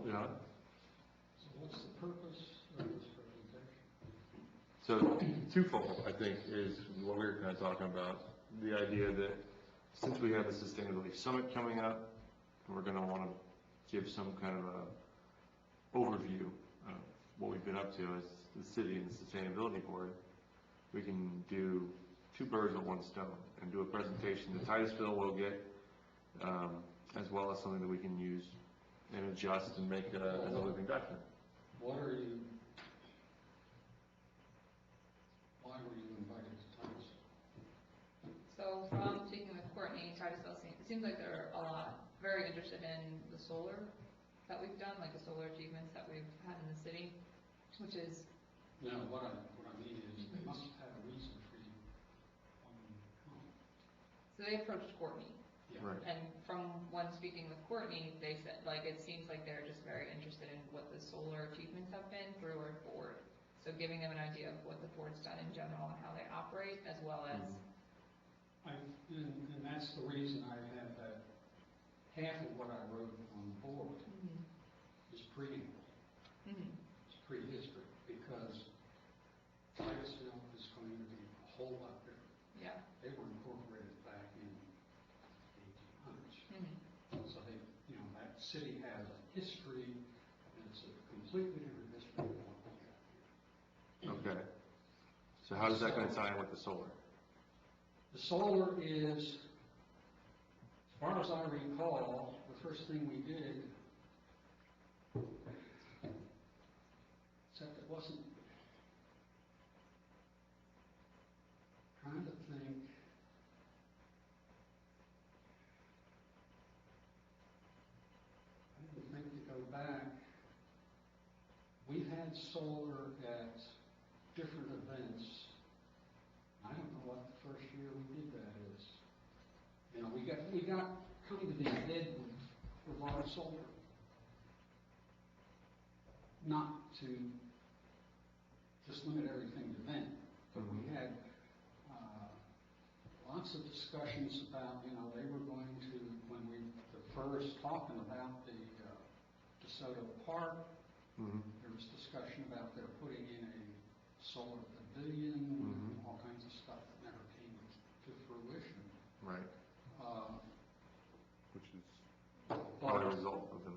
Yeah. So what's the purpose of this presentation? So twofold, I think, is what we were kind of talking about. The idea that since we have the Sustainability Summit coming up, we're going to want to give some kind of a overview of what we've been up to as the city and the Sustainability Board. We can do two birds with one stone and do a presentation that Titusville will get, as well as something that we can use and adjust and make as a living document. Why were you invited to Titusville? So from speaking with Courtney, Titusville, it seems like they're very interested in the solar that we've done, like the solar achievements that we've had in the city, which is. No, what I mean is they must have had a reason for you wanting to come. So they approached Courtney. Yeah. Right. And from when speaking with Courtney, they said, like, it seems like they're just very interested in what the solar achievements have been through our board. So giving them an idea of what the board's done in general and how they operate, as well as. And that's the reason I have that half of what I wrote on the board is preamble. It's prehistory, because Titusville is going to be a whole lot different. Yeah. They were incorporated back in the 1800s. So they, that city has a history, and it's a completely different history than what we have here. Okay. So how does that going to tie in with the solar? The solar is, as far as I recall, the first thing we did, except it wasn't, trying to think, I didn't think to go back. We've had solar at different events. I don't know what the first year we did that is. We got kind of embedded with our solar. Not to just limit everything to them, but we had lots of discussions about, they were going to, when we were first talking about the DeSoto Park, there was discussion about their putting in a solar pavilion, all kinds of stuff that never came to fruition. Right. Which is probably a result of them.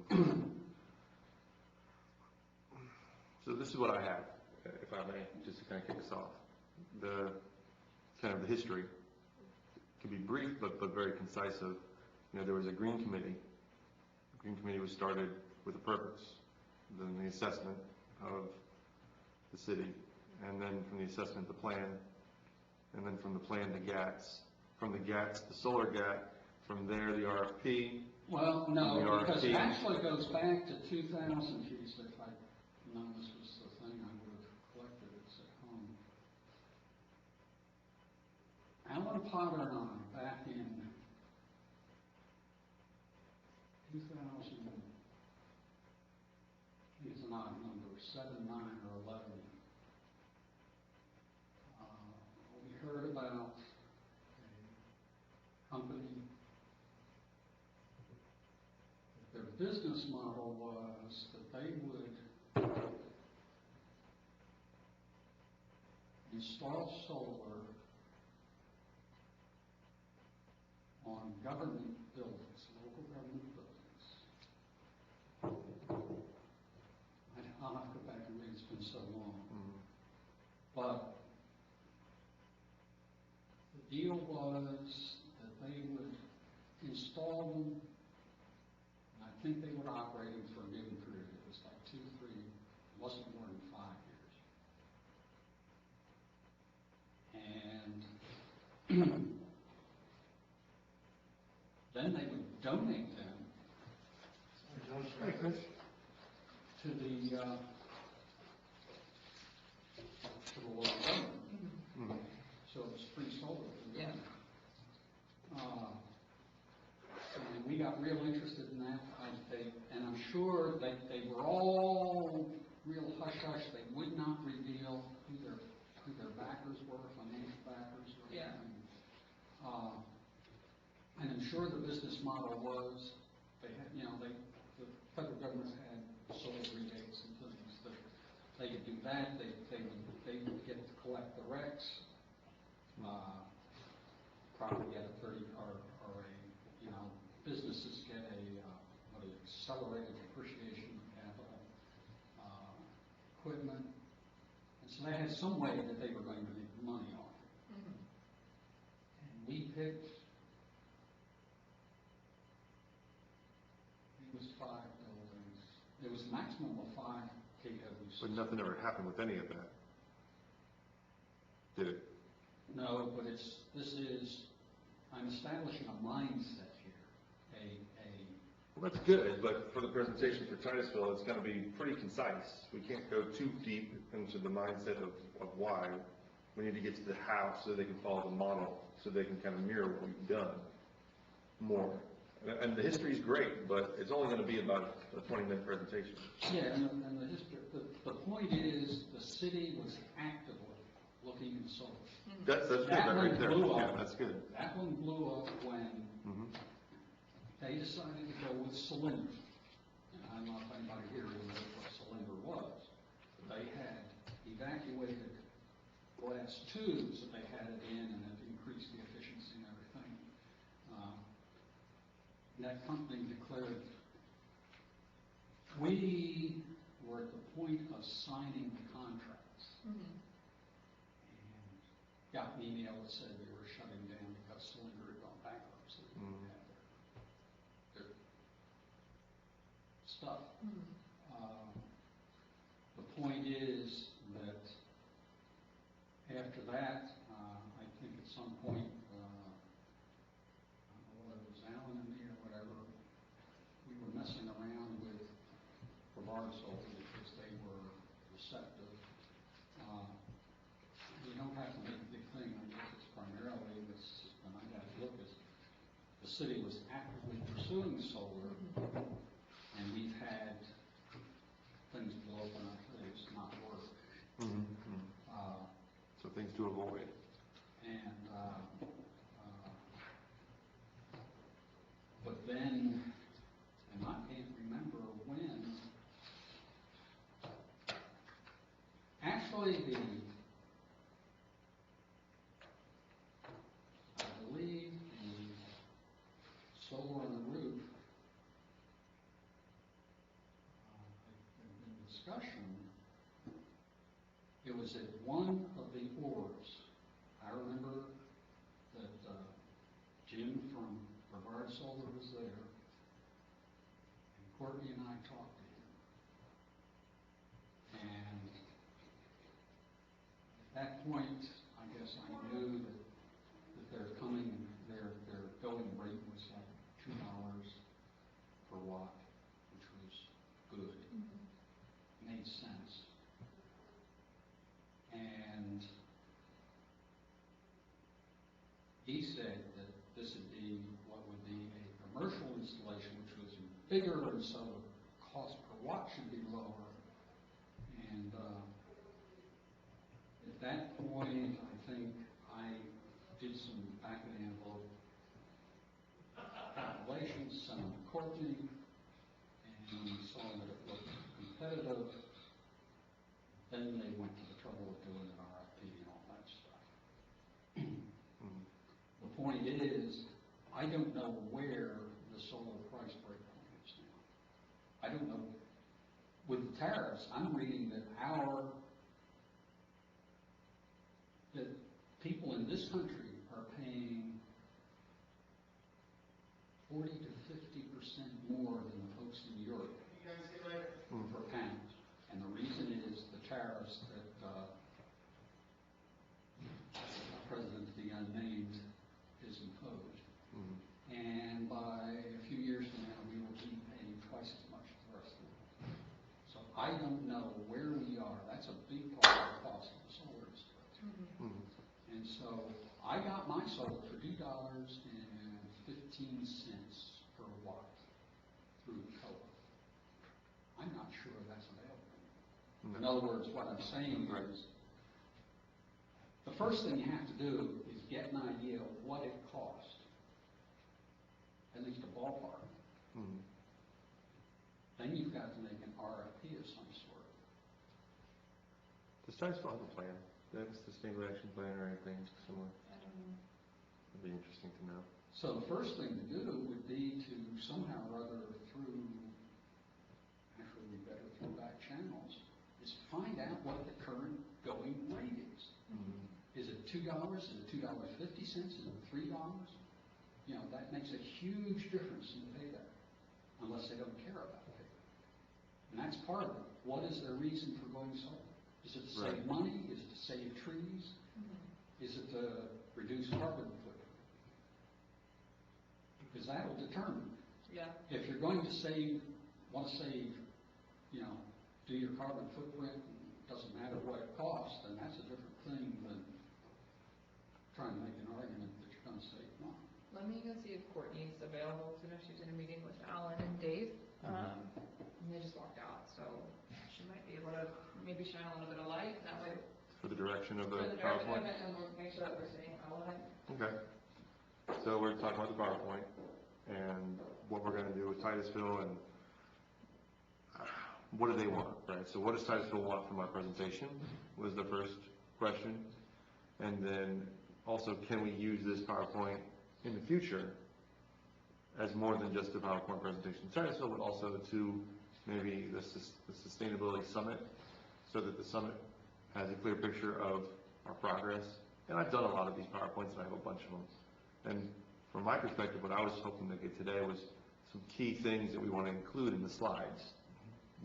So this is what I have, if I may, just to kind of kick us off. The kind of the history can be brief, but very concise. Of, there was a green committee. The green committee was started with a purpose. Then the assessment of the city, and then from the assessment, the plan, and then from the plan, the GATS. From the GATS, the solar GAT. From there, the RFP. Well, no, because it RFP. actually goes back to 2000. Geez, if I'd known this was the thing, I would have collected it at home. Alan Potter and I, back in 2000, I think it's an odd number, 7, 9, or 11. We heard about a company. Their business model was that they would install solar on government buildings, local government buildings. I'll have to go back and read, it's been so long. But the deal was that they would install them, and I think they would operate them for a given period. It was like 2, 3, it wasn't more than 5 years. And then they would donate them to the local government. So it's free solar. Yeah. And we got real interested in that. And I'm sure they were all real hush-hush. They would not reveal who their backers were, financial backers or anything. And I'm sure the business model was they had, the federal government had solar rebates and things, that they could do that, they would get to collect the RECs, probably get a 30, or a, you know, businesses get a, what is it, accelerated depreciation of capital, equipment, and so they had some way that they were going to make money off it. And we picked, it was 5 buildings, it was a maximum of 5 KWs. But nothing ever happened with any of that, did it? No, but I'm establishing a mindset here, Well, that's good, but for the presentation for Titusville, it's gonna be pretty concise. We can't go too deep into the mindset of why. We need to get to the how so they can follow the model, so they can kind of mirror what we've done more. And the history's great, but it's only gonna be about a 20-minute presentation. yeah, and the history, the point is, the city was actively looking at solar. That's good, That that one right there. blew Yeah, up. that's good. That one blew up when Mhm. they decided to go with Cylinder. And I don't know if anybody here knows what Cylinder was, but they had evacuated glass tubes that they had it in, and it increased the efficiency and everything. That company declared, we were at the point of signing the contracts. And got an email that said they were shutting down because Cylinder had gone bankrupt, so they didn't have their stuff. The point is that after that, I think at some point, I don't know whether it was Alan and me or whatever, we were messing around with Brevard Solar because they were receptive. You don't have to make a big thing, I guess it's primarily this, and I got to look at, the city was actively pursuing solar, and we've had things blow up in our face, not work. So things to avoid. But then, and I can't remember when, actually I believe the solar on the roof, in discussion, it was at one of the orbs. I remember that Jim from Brevard Solar was there, and Courtney and I talked to him. And at that point, I guess I knew that their going rate was like $2 per watt, which was good, made sense. And he said that this would be what would be a commercial installation, which was bigger, and so the cost per watt should be lower. And at that point, I think I did some back of the envelope calculations, sent them to Courtney, and saw that it looked competitive. Then they went to the trouble of doing an RFP and all that stuff. The point is, I don't know where the solar price breakpoint is now. I don't know. With the tariffs, I'm reading that that people in this country are paying 40 to 50% more than the folks in Europe per pound. And the reason is the tariffs that President to be unnamed is imposed. And by a few years from now, we will be paying twice as much as the rest of the world. So I don't know where we are. That's a big part of the cost of the solar installation. And so I got my solar for $2.15 per watt through COA. I'm not sure that's available. In other words, what I'm saying is, the first thing you have to do is get an idea of what it costs, at least a ballpark. Titusville have a plan? Do they have a sustainable action plan or anything similar? I don't know. It'd be interesting to know. So the first thing to do would be to somehow or other actually we better through back channels, is find out what the current going rate is. Is it $2? Is it $2.50? Is it $3? You know, that makes a huge difference in the payback, unless they don't care about payback. And that's part of it. What is their reason for going solar? Is it to save Right. money? Is it to save trees? Is it to reduce carbon footprint? Because that will determine. Yeah. If you're going to want to save, you know, do your carbon footprint, doesn't matter what it costs, then that's a different thing than trying to make an argument that you're going to save money. Let me go see if Courtney's available tonight. She's in a meeting with Alan and Dave. And they just walked out, so she might be able to maybe shine a little bit of light. That way, For the direction of for the the direction of PowerPoint? it, and we'll make sure that we're staying relevant. Okay. So we're talking about the PowerPoint and what we're gonna do with Titusville and what do they want, right? So what does Titusville want from our presentation was the first question. And then also, can we use this PowerPoint in the future as more than just a PowerPoint presentation to Titusville, but also to maybe the Sustainability Summit, so that the summit has a clear picture of our progress. And I've done a lot of these PowerPoints, and I have a bunch of them. And from my perspective, what I was hoping to get today was some key things that we want to include in the slides,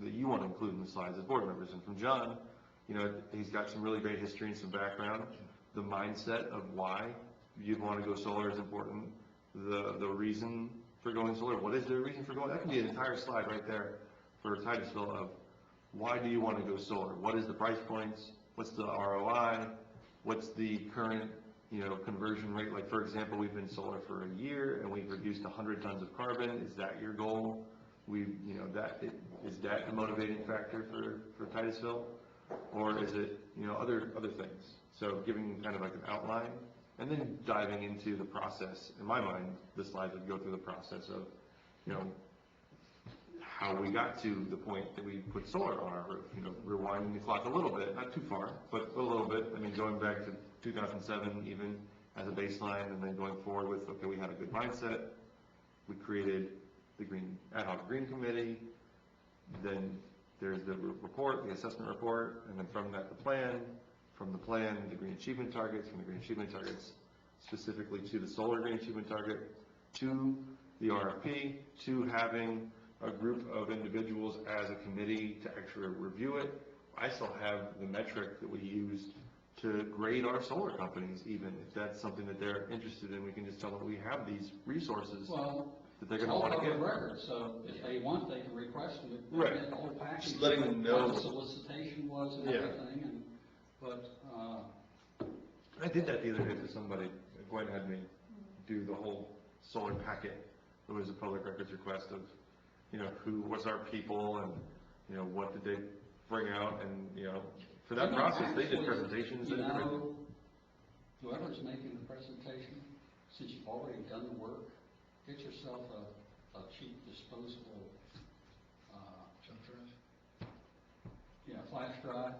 that you want to include in the slides as board members. And from John, you know, he's got some really great history and some background. The mindset of why you'd want to go solar is important. The reason for going solar, what is the reason for going? That can be an entire slide right there for Titusville of why do you want to go solar? What is the price points? What's the ROI? What's the current, you know, conversion rate? Like, for example, we've been solar for a year and we've reduced 100 tons of carbon. Is that your goal? You know, is that the motivating factor for Titusville? Or is it, you know, other things? So giving kind of like an outline and then diving into the process. In my mind, the slides would go through the process of, you know, how we got to the point that we put solar on our roof. You know, rewinding the clock a little bit, not too far, but a little bit. I mean, going back to 2007 even as a baseline, and then going forward with, okay, we had a good mindset. We created the ad hoc green committee. Then there's the report, the assessment report, and then from that the plan. From the plan, the green achievement targets. From the green achievement targets, specifically to the solar green achievement target, to the RFP, to having a group of individuals as a committee to actually review it. I still have the metric that we used to grade our solar companies, even if that's something that they're interested in. We can just tell them we have these resources Well, that they're it's going to all want to public get. record, so if they want, they can request it. Right. Get the whole package. Just letting them know. What the solicitation was and Yeah. everything, but, I did that the other day for somebody. Gwen had me do the whole solar packet. It was a public records request of, you know, who was our people and, you know, what did they bring out, and, you know, for that process, they did presentations and everything. Whoever's making the presentation, since you've already done the work, get yourself a cheap disposable, flash drive,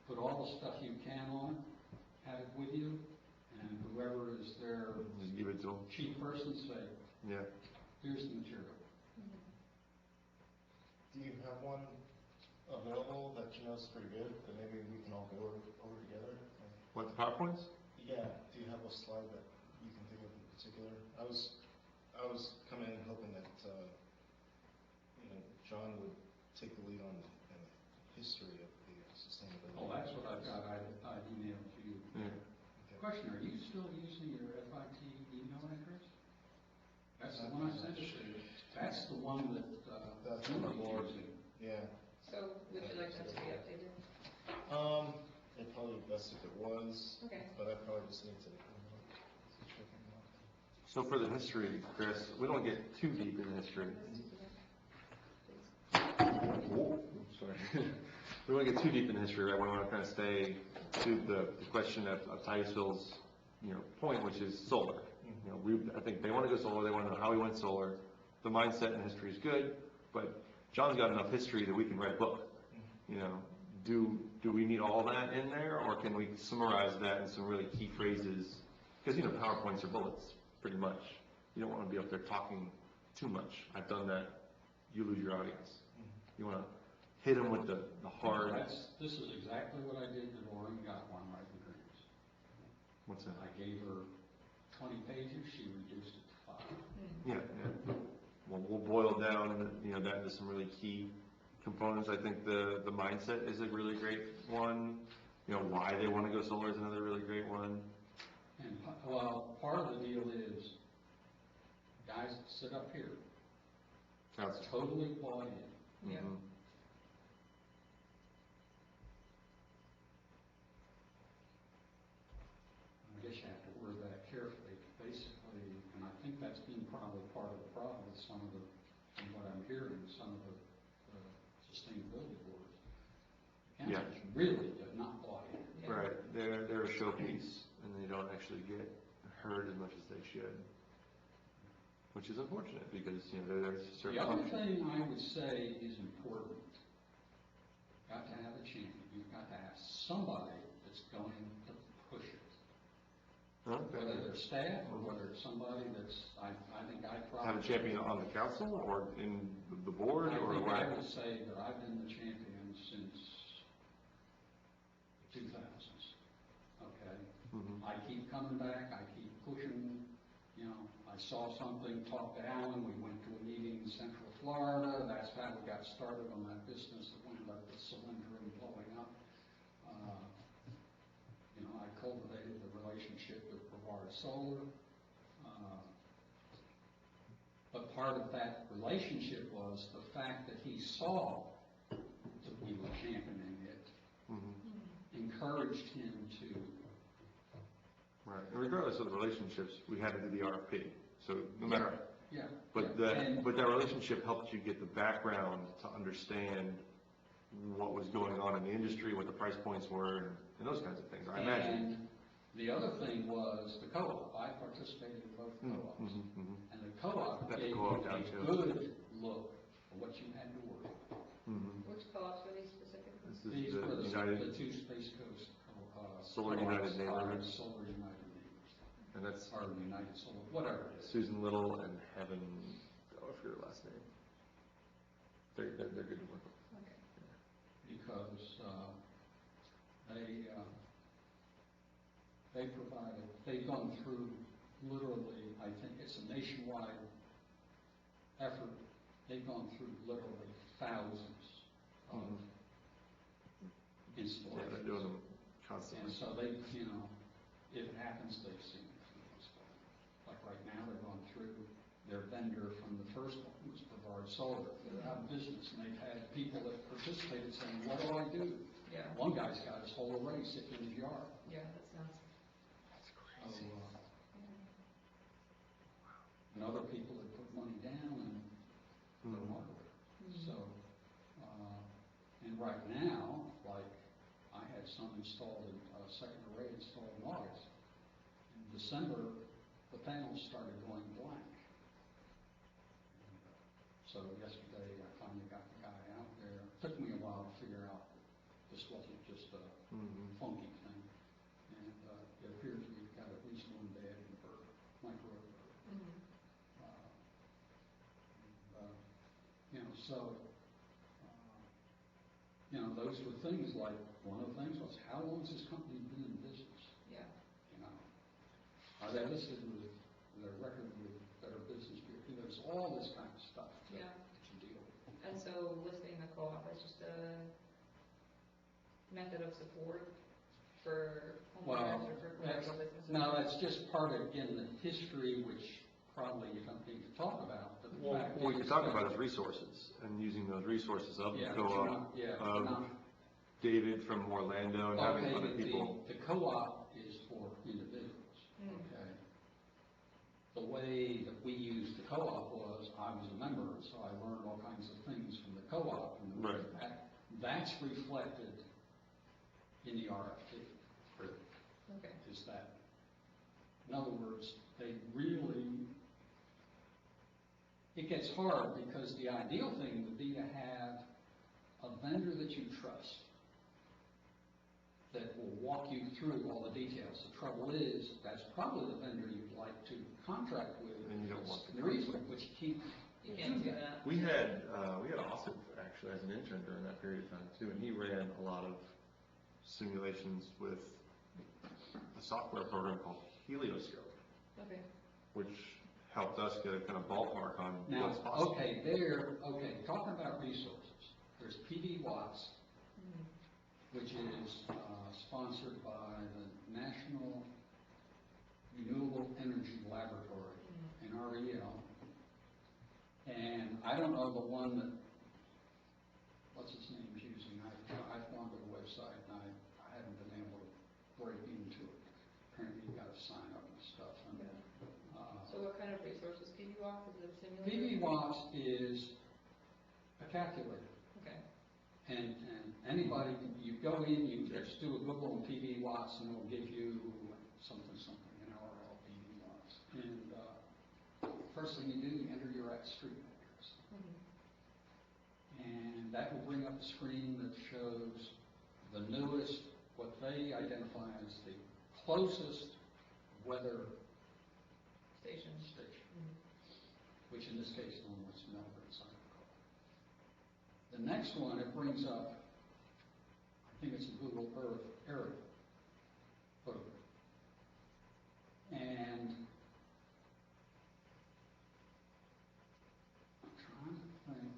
put all the stuff you can on it, have it with you, and whoever is their Just give it to them. chief person, say, Yeah. here's the material. Do you have one available that you know is pretty good, that maybe we can all go over together? What, the PowerPoints? Yeah, do you have a slide that you can think of in particular? I was coming in hoping that, you know, John would take the lead on the history of the sustainability. Oh, that's what I've got, I emailed to you. Yeah. Okay. Question, are you still using your FIT email address? That's the one I sent it to. That's the one that, That's you on the were board. using. Yeah. So would you like that to be updated? It'd probably be best if it was, Okay. but I probably just need to. So for the history, Chris, we don't get too deep in the history. Oh, sorry. We won't get too deep in history, right? We want to kind of stay to the question of Titusville's, you know, point, which is solar. You know, I think they want to go solar. They want to know how we went solar. The mindset and history is good, but John's got enough history that we can write a book. You know, do we need all that in there, or can we summarize that in some really key phrases? Because, you know, PowerPoints are bullets, pretty much. You don't want to be up there talking too much. I've done that. You lose your audience. You want to hit them with the hard. This is exactly what I did to Lauren Gotwine right in Greens. What's that? I gave her 20 pages, she reduced it to 5. Yeah, yeah. Well, we'll boil down, you know, that into some really key components. I think the mindset is a really great one. You know, why they want to go solar is another really great one. And, well, part of the deal is, guys that sit up here, Sounds. totally bought in. Yeah. Mhm. I guess you have to word that carefully, basically, and I think that's been probably part of the problem with some of the, from what I'm hearing, some of the sustainability boards. Yeah. Councils really have not bought in. Yeah. Right, they're a showpiece, and they don't actually get heard as much as they should. Which is unfortunate, because, you know, there's a certain The other function. thing I would say is important, got to have a champion, you've got to have somebody that's going to push it. Okay. Whether they're staff or whether it's somebody that's, I think I probably. Have a champion on the council, or in the board, or I think what? I would say that I've been the champion since the 2000s, okay? Mhm. I keep coming back, I keep pushing, you know, I saw something, talked to Alan, we went to a meeting in Central Florida, that's how we got started on that business that wound up with Cylinder and blowing up. You know, I cultivated the relationship with Brevard Solar. But part of that relationship was the fact that he saw that we were championing it, Mhm. encouraged him to. Right, and regardless of the relationships, we had to do the RFP, so no matter, Yeah. but yeah. And- that relationship helped you get the background to understand what was going on in the industry, what the price points were, and those kinds of things, I imagine. And the other thing was the co-op. I participated in both co-ops. Mhm. And the co-op That's gave co-op you down a too. good look at what you had to worry about. Mhm. Which co-ops were these specifically? This is These were the the United, two Space Coast Solar co-ops United are Neighborhoods. Solar United Neighbors, and that's or United Solar, whatever it is. Susan Little and Heaven, oh, I forget her last name. They're good to work with. Okay. Because they provided, they've gone through literally, I think it's a nationwide effort, they've gone through literally thousands of Mhm. Yeah, installations. they're doing them And constantly. so they, you know, if it happens, they've seen it for the most part. Like right now, they're going through, their vendor from the first one was Brevard Solar. They're out of business, and they've had people that participated saying, what do I do? Yeah, One guy's got his whole array sitting in his yard. yeah, that sounds, So, and other people have put money down and put Mhm. hardware. So, and right now, like, I had some installed, a second array installed in August. In December, the panels started going blank. And, so yesterday, I finally got the guy out there. It took me a while to figure out that this wasn't just a Mhm. funky thing. And it appears we've got at least one bad inverter, microinverter. mhm. You know, so, you know, those were things like, one of the things was, how long has this company been in business? Yeah, You know, are they listed with their record with Better Business Bureau? There's all this kind of stuff that yeah. you deal with. And so listing the co-op as just a method of support for homeowners or for commercial businesses? No, that's just part of, again, the history, which probably you don't need to talk about, but the Well, fact what we is can talk that- about is resources, and using those resources of the Yeah, but you're co-op, not, yeah, of you're not. David from Orlando, and having Okay, other but people. the co-op is for individuals, Mm. okay? The way that we used the co-op was, I was a member, so I learned all kinds of things from the co-op. And Right. that's reflected in the RFP, really, Okay, is that, in other words, they really, it gets hard because the ideal thing would be to have a vendor that you trust, that will walk you through all the details. The trouble is, that's probably the vendor you'd like to contract with. And you don't want to The reason, but you can't. You can't do that. We had Austin actually as an intern during that period of time too, and he ran a lot of simulations with a software program called Helioscope, Okay. which helped us get a kind of ballpark on Now, what's possible. okay, talking about resources, there's PV Watts, which is sponsored by the National Renewable Energy Laboratory, NREL. And I don't know the one that, what's his name is using, I've gone to the website and I haven't been able to break into it. Apparently you gotta sign up and stuff. And, So what kind of resources PV Walk, is it a simulator? PV Watts is a calculator. Okay. And anybody, you go in, you just do a Google on PV Watts and it'll give you something, NRL PV Watts. And, first thing you do, you enter your street address. And that will bring up a screen that shows the newest, what they identify as the closest weather Station. station, which in this case is almost Melbourne, as I recall. The next one, it brings up, I think it's a Google Earth area photo. And I'm trying to think,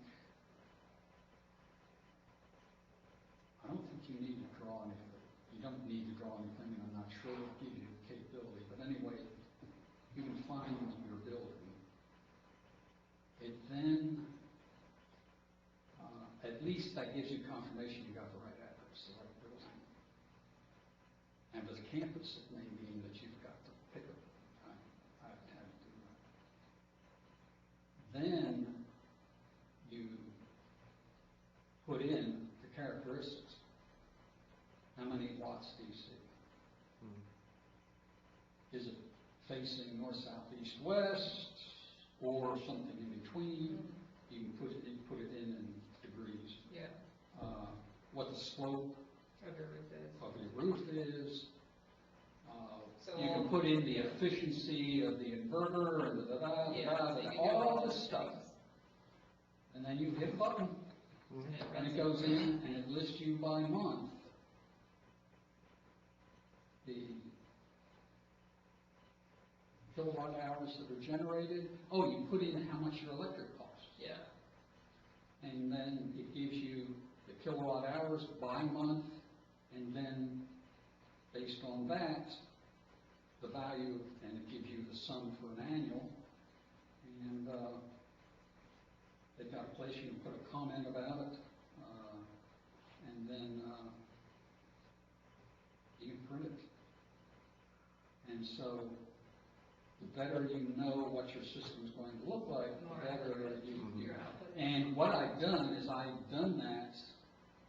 I don't think you need to draw anything. You don't need to draw anything, and I'm not sure it'll give you the capability, but anyway, you can find your building. It then, at least that gives you confirmation you got the right address, the right building. And the campus, it may mean that you've got to pick up. I've had to do that. Then you put in the characteristics. How many watts do you see? Is it facing north, south, east, west, or something in between? You can put it in degrees. Yeah. What the slope Of your roof is. of your roof is. So You can all- put in the efficiency of the inverter and Yeah, so you can do all those this stuff. things. And then you hit a button, And it and runs it goes in, and it lists you by month. The kilowatt hours that are generated. Oh, you put in how much your electric costs. Yeah. And then it gives you the kilowatt hours by month, and then based on that, the value, and it gives you the sum for an annual. And they've got a place you can put a comment about it, and then you can print it. And so the better you know what your system is going to look like, More the better you. Your output. And what I've done is I've done that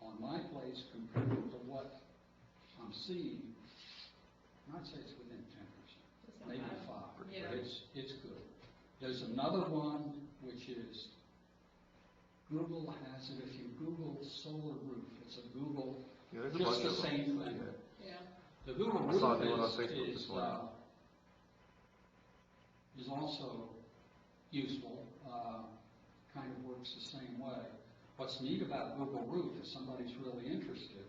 on my place compared to what I'm seeing. I'd say it's within 10%, It's not maybe bad. 5%, Yeah. but it's good. There's another one which is, Google has it, if you Google solar roof, it's a Google, Yeah, there's a just bunch the of them. same thing. Yeah. The Google I roof saw a new one on Facebook is this morning. is also useful, kind of works the same way. What's neat about Google Roof, if somebody's really interested,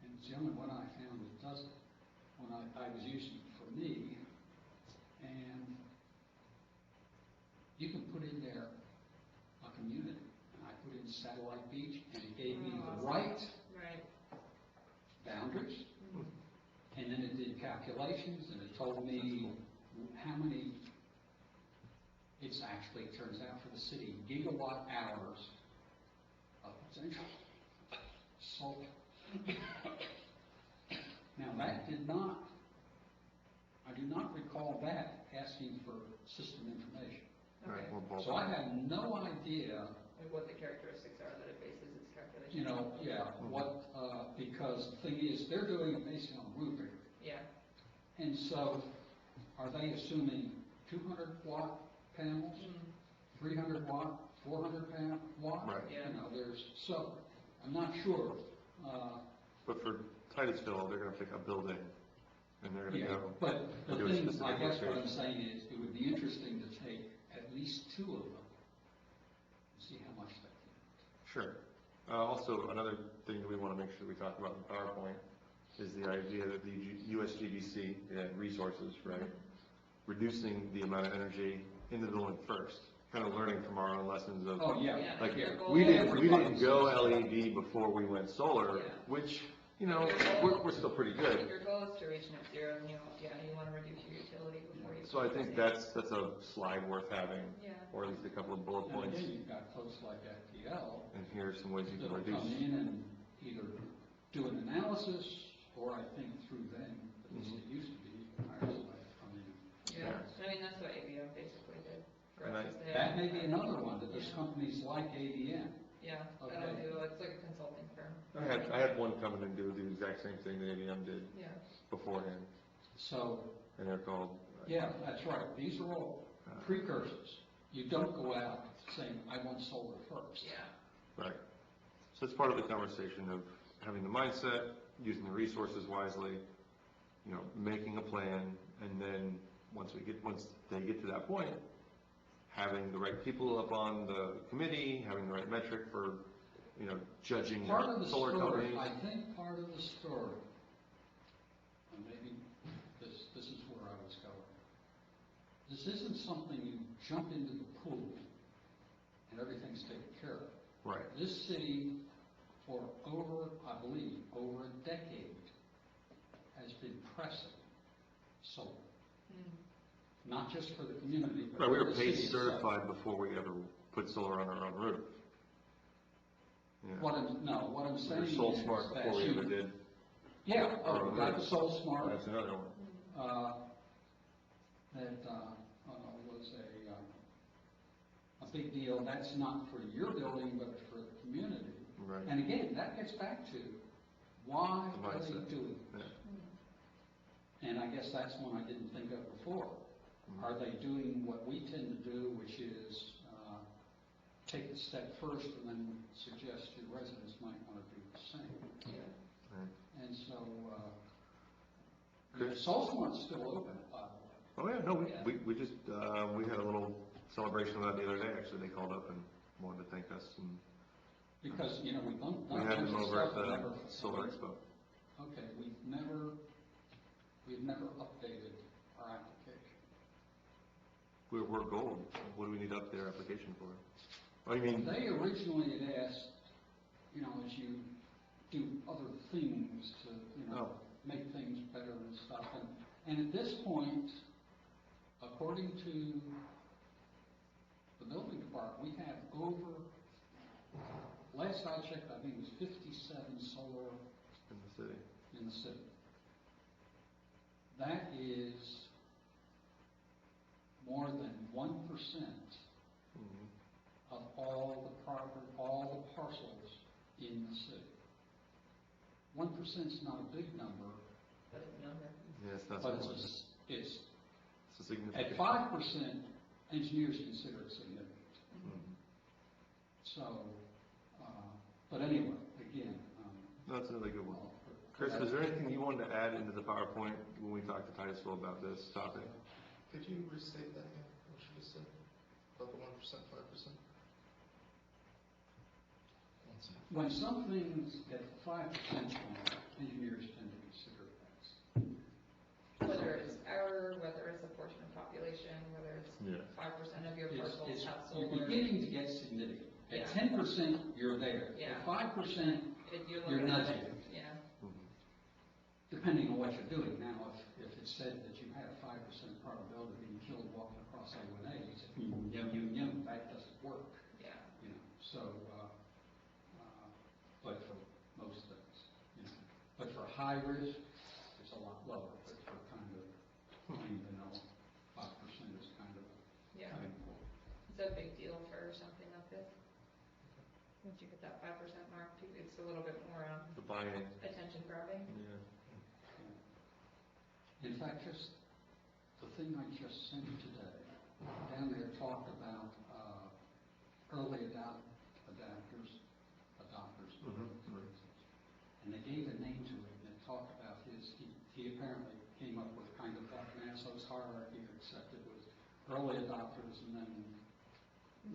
and it's the only one I found that does it, when I was using it for me, and you can put in there a community, and I put in Satellite Beach, and it gave me the right Right. boundaries, and then it did calculations, and it told me how many, it's actually, it turns out for the city, gigawatt hours of potential solar. Now that did not, I do not recall that asking for system information. Right, Okay. well, So I have no idea, Like what the characteristics are that it bases its calculation. you know, what, because the thing is, they're doing it based on roof area. Yeah. And so, are they assuming 200 watt panels, 300 watt, 400 watt? Right. Yeah. You know, so, I'm not sure. But for Titusville, they're gonna pick a building, and they're gonna Yeah, go. but the do a thing, I specific guess what I'm location. saying is, it would be interesting to take at least two of them and see how much they can. Sure. Also, another thing that we wanna make sure we talk about in PowerPoint is the idea that the USGBC, resources, right? Reducing the amount of energy in the building first, kind of learning from our own lessons of. Oh, yeah. Yeah, Like, your goal we is- didn't go LED before we went solar, Yeah. which, you know, Your goal- we're still pretty good. Your goal is to reach net zero, and you wanna reduce your utility before you. So I think that's a slide worth having, Yeah. or at least a couple of bullet And points. again, you've got folks like FPL And here are some ways you can that'll come reduce. in and either do an analysis, or I think through them, at least Mm-hmm. it used to be, hire somebody to come in. Yeah, I mean, that's what ABM basically did. for And us, I- is they- That may be another one, that there's companies like ADM. Yeah, Okay. that'll do, it's like a consulting firm. I had one come in and do the exact same thing that ABM did Yeah, beforehand, So, and they're called. yeah, that's right, these are all precursors. You don't go out saying, I want solar first. yeah, Right. So it's part of the conversation of having the mindset, using the resources wisely, making a plan, and then once they get to that point, having the right people up on the committee, having the right metric for, judging Part of the solar story, companies. I think part of the story, and maybe this is where I was going. This isn't something you jump into the pool and everything's taken care of. Right. This city, for over, I believe, over a decade, has been pressing solar. Not just for the community, but Right, we for were the paid city itself. certified before we ever put solar on our own roof. Yeah. What I'm We saying were is Soul Smart that before we you- ever did. Yeah, our oh, own we got the roofs. Soul Smart, That's another one. was a big deal. That's not for your building, but for the community. Right. And again, that gets back to, why The are they mindset. doing Yeah. this? And I guess that's one I didn't think of before. Mhm. Are they doing what we tend to do, which is take the step first and then suggest your residents might want to do the same? yeah. Right. And so, Good. Soul Smart's still open, by the way. Oh, yeah, no, Yeah. we just, we had a little celebration of that the other day, actually. They called up and wanted to thank us, and Because, we've done. we had them over at stuff, the never- Solar Expo. Okay, we've never updated our application. We're gold. What do we need to update their application for? I mean, They originally had asked, as you do other things to, Oh. make things better and stuff. And at this point, according to the building department, we have over, last I checked, I think it was 57 solar in the city. in the city. That is more than 1% Mhm. of all the parcels in the city. 1% is not a big number, But it's a number. Yes, that's but what it's it's a at significant. 5%, engineers consider it significant. Mhm. So, but anyway, again, No, that's a really good one. Chris, is there anything you wanted to add into the PowerPoint when we talked to Titusville about this topic? Could you restate that again, what you just said, about the 1%, 5%? One second. when something's at 5%, engineers tend to consider it as. Whether it's error, whether it's a portion of population, whether it's Yeah. 5% of your It's- parcels it's- have You're solar. beginning to get significant. At Yeah. 10%, you're there. Yeah. At 5%, You're you're looking at nudging. it, yeah, Mhm. depending on what you're doing. Now, if it said that you had a 5% probability of being killed walking across A1A, you say, that doesn't work, yeah. So, but for most things, But for high risk, it's a lot lower, but for kind of plain vanilla, 5% is kind of Yeah, kind of poor. it's a big deal for something like this. Once you hit that 5% mark, it's a little bit more, The buy-in, attention grabbing. yeah. In fact, just the thing I just sent you today, down there talked about early adopters, Mhm. and they gave a name to it, and it talked about he apparently came up with kind of like Maslow's hierarchy, except it was early adopters and then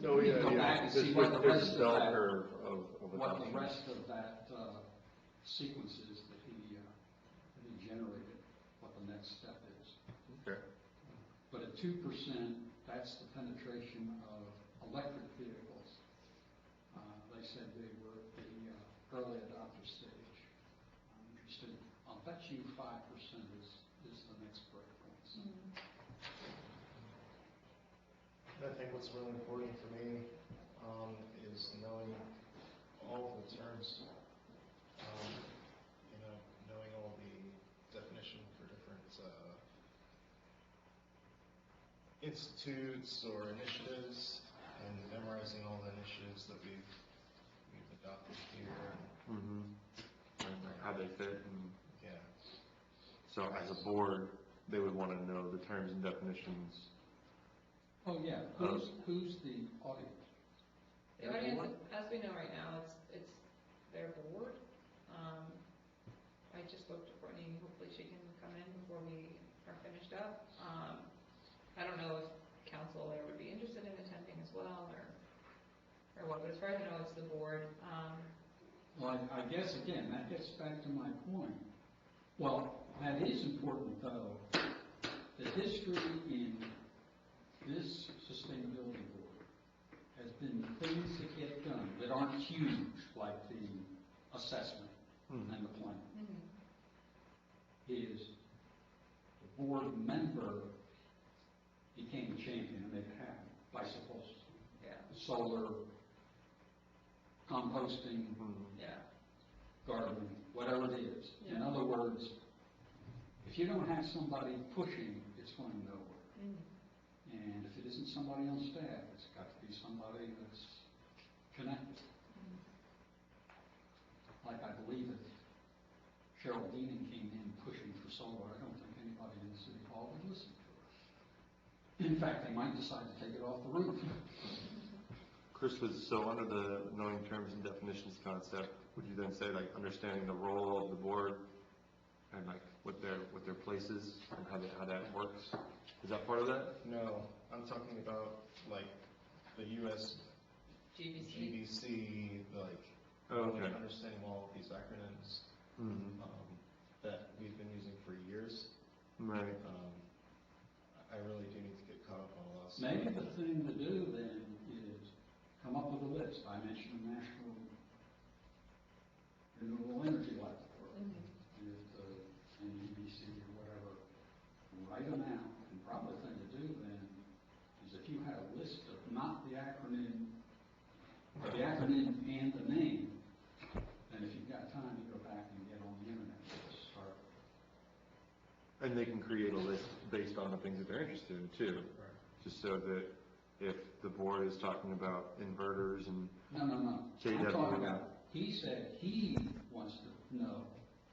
Oh, yeah, go back and see what the there's rest a bell of that, curve of what the adoption. rest of that sequence is that he generated, what the next step is. Okay. But at 2%, that's the penetration of electric vehicles. They said they were at the early adopter stage. I'm interested, I'll bet you 5% is the next breakpoint. So, I think what's really important for me is knowing all the terms, knowing all the definition for different institutes or initiatives, and memorizing all the initiatives that we've adopted here. Mm-hmm. And like how they fit, and Yeah. so as a board, they would want to know the terms and definitions. oh yeah, who's the audience? The audience, as we know right now, it's their board. I just spoke to Courtney, hopefully she can come in before we are finished up. I don't know if council there would be interested in attending as well, or what, but as far as I know, it's the board. Well, I guess, again, that gets back to my point. Well, that is important, though. The history in this sustainability board has been things that get done that aren't huge, like the assessment and the plan. Is the board member became a champion and made it happen by supposed Yeah, solar, composting, yeah. gardening, whatever it is. In Yeah. other words, if you don't have somebody pushing, it's going nowhere. And if it isn't somebody on staff, it's got to be somebody that's connected. Like I believe if Cheryl Deaning came in pushing for solar, I don't think anybody in the city hall would listen to her. In fact, they might decide to take it off the roof. Chris, so under the knowing terms and definitions concept, would you then say like understanding the role of the board and like what their place is and how that works? Is that part of that? No, I'm talking about like the US GBC. GBC, like Oh, okay. really understanding all of these acronyms Mm-hmm. that we've been using for years. Right. I really do need to get caught up on a lot of stuff. Maybe the thing to do then is come up with a list. I mentioned the National Renewable Energy Laboratory, NEBC or whatever. Write them out, and probably the thing to do then is if you have a list of not the acronym, or the acronym and the name, then if you've got time, you go back and get on the internet and start. And they can create a list based on the things that they're interested in too, Right. just so that if the board is talking about inverters and No. I'm KW. talking about, he said he wants to know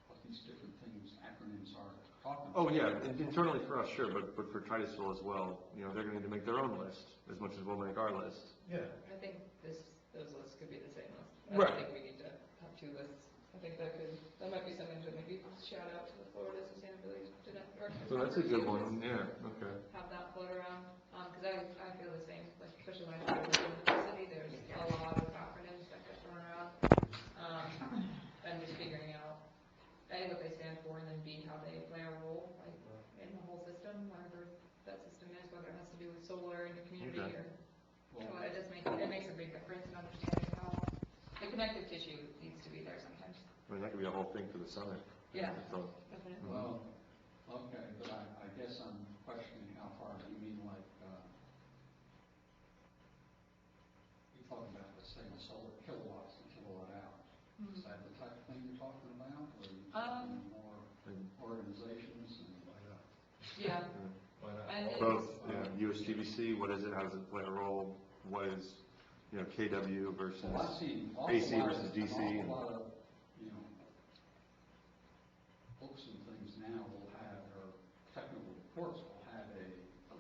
what these different things, acronyms are talking about. oh yeah, internally for us, sure, but for Titusville as well, they're going to need to make their own list as much as we'll make our list. Yeah. I think those lists could be the same list. I Right. don't think we need to have two lists. I think that might be something to maybe shout out to the Florida Sustainability Network. So that's a good one, yeah, okay. Have that float around, because I feel the same, like, especially when I live in the city, there's a lot of acronyms that get thrown around. And just figuring out, A, what they stand for, and then B, how they play a role, like, in the whole system, whatever that system is, whether it has to do with solar in the community Okay. or, Well, so it makes a big difference in understanding how the connective tissue needs to be there sometimes. I mean, that could be a whole thing for the summit. Yeah. So, Definitely. Well, okay, but I guess I'm questioning how far, do you mean like, you're talking about, let's say, the solar kilowatts and kilowatt hours? Is that the type of thing you're talking about, or are you talking more organizations and? Yeah, Why not? and both, it's, USGBC, what is it, how does it play a role, what is, KW versus, Well, I've seen an AC awful lot versus of, DC. an awful lot of, books and things now will have, or technical reports will have a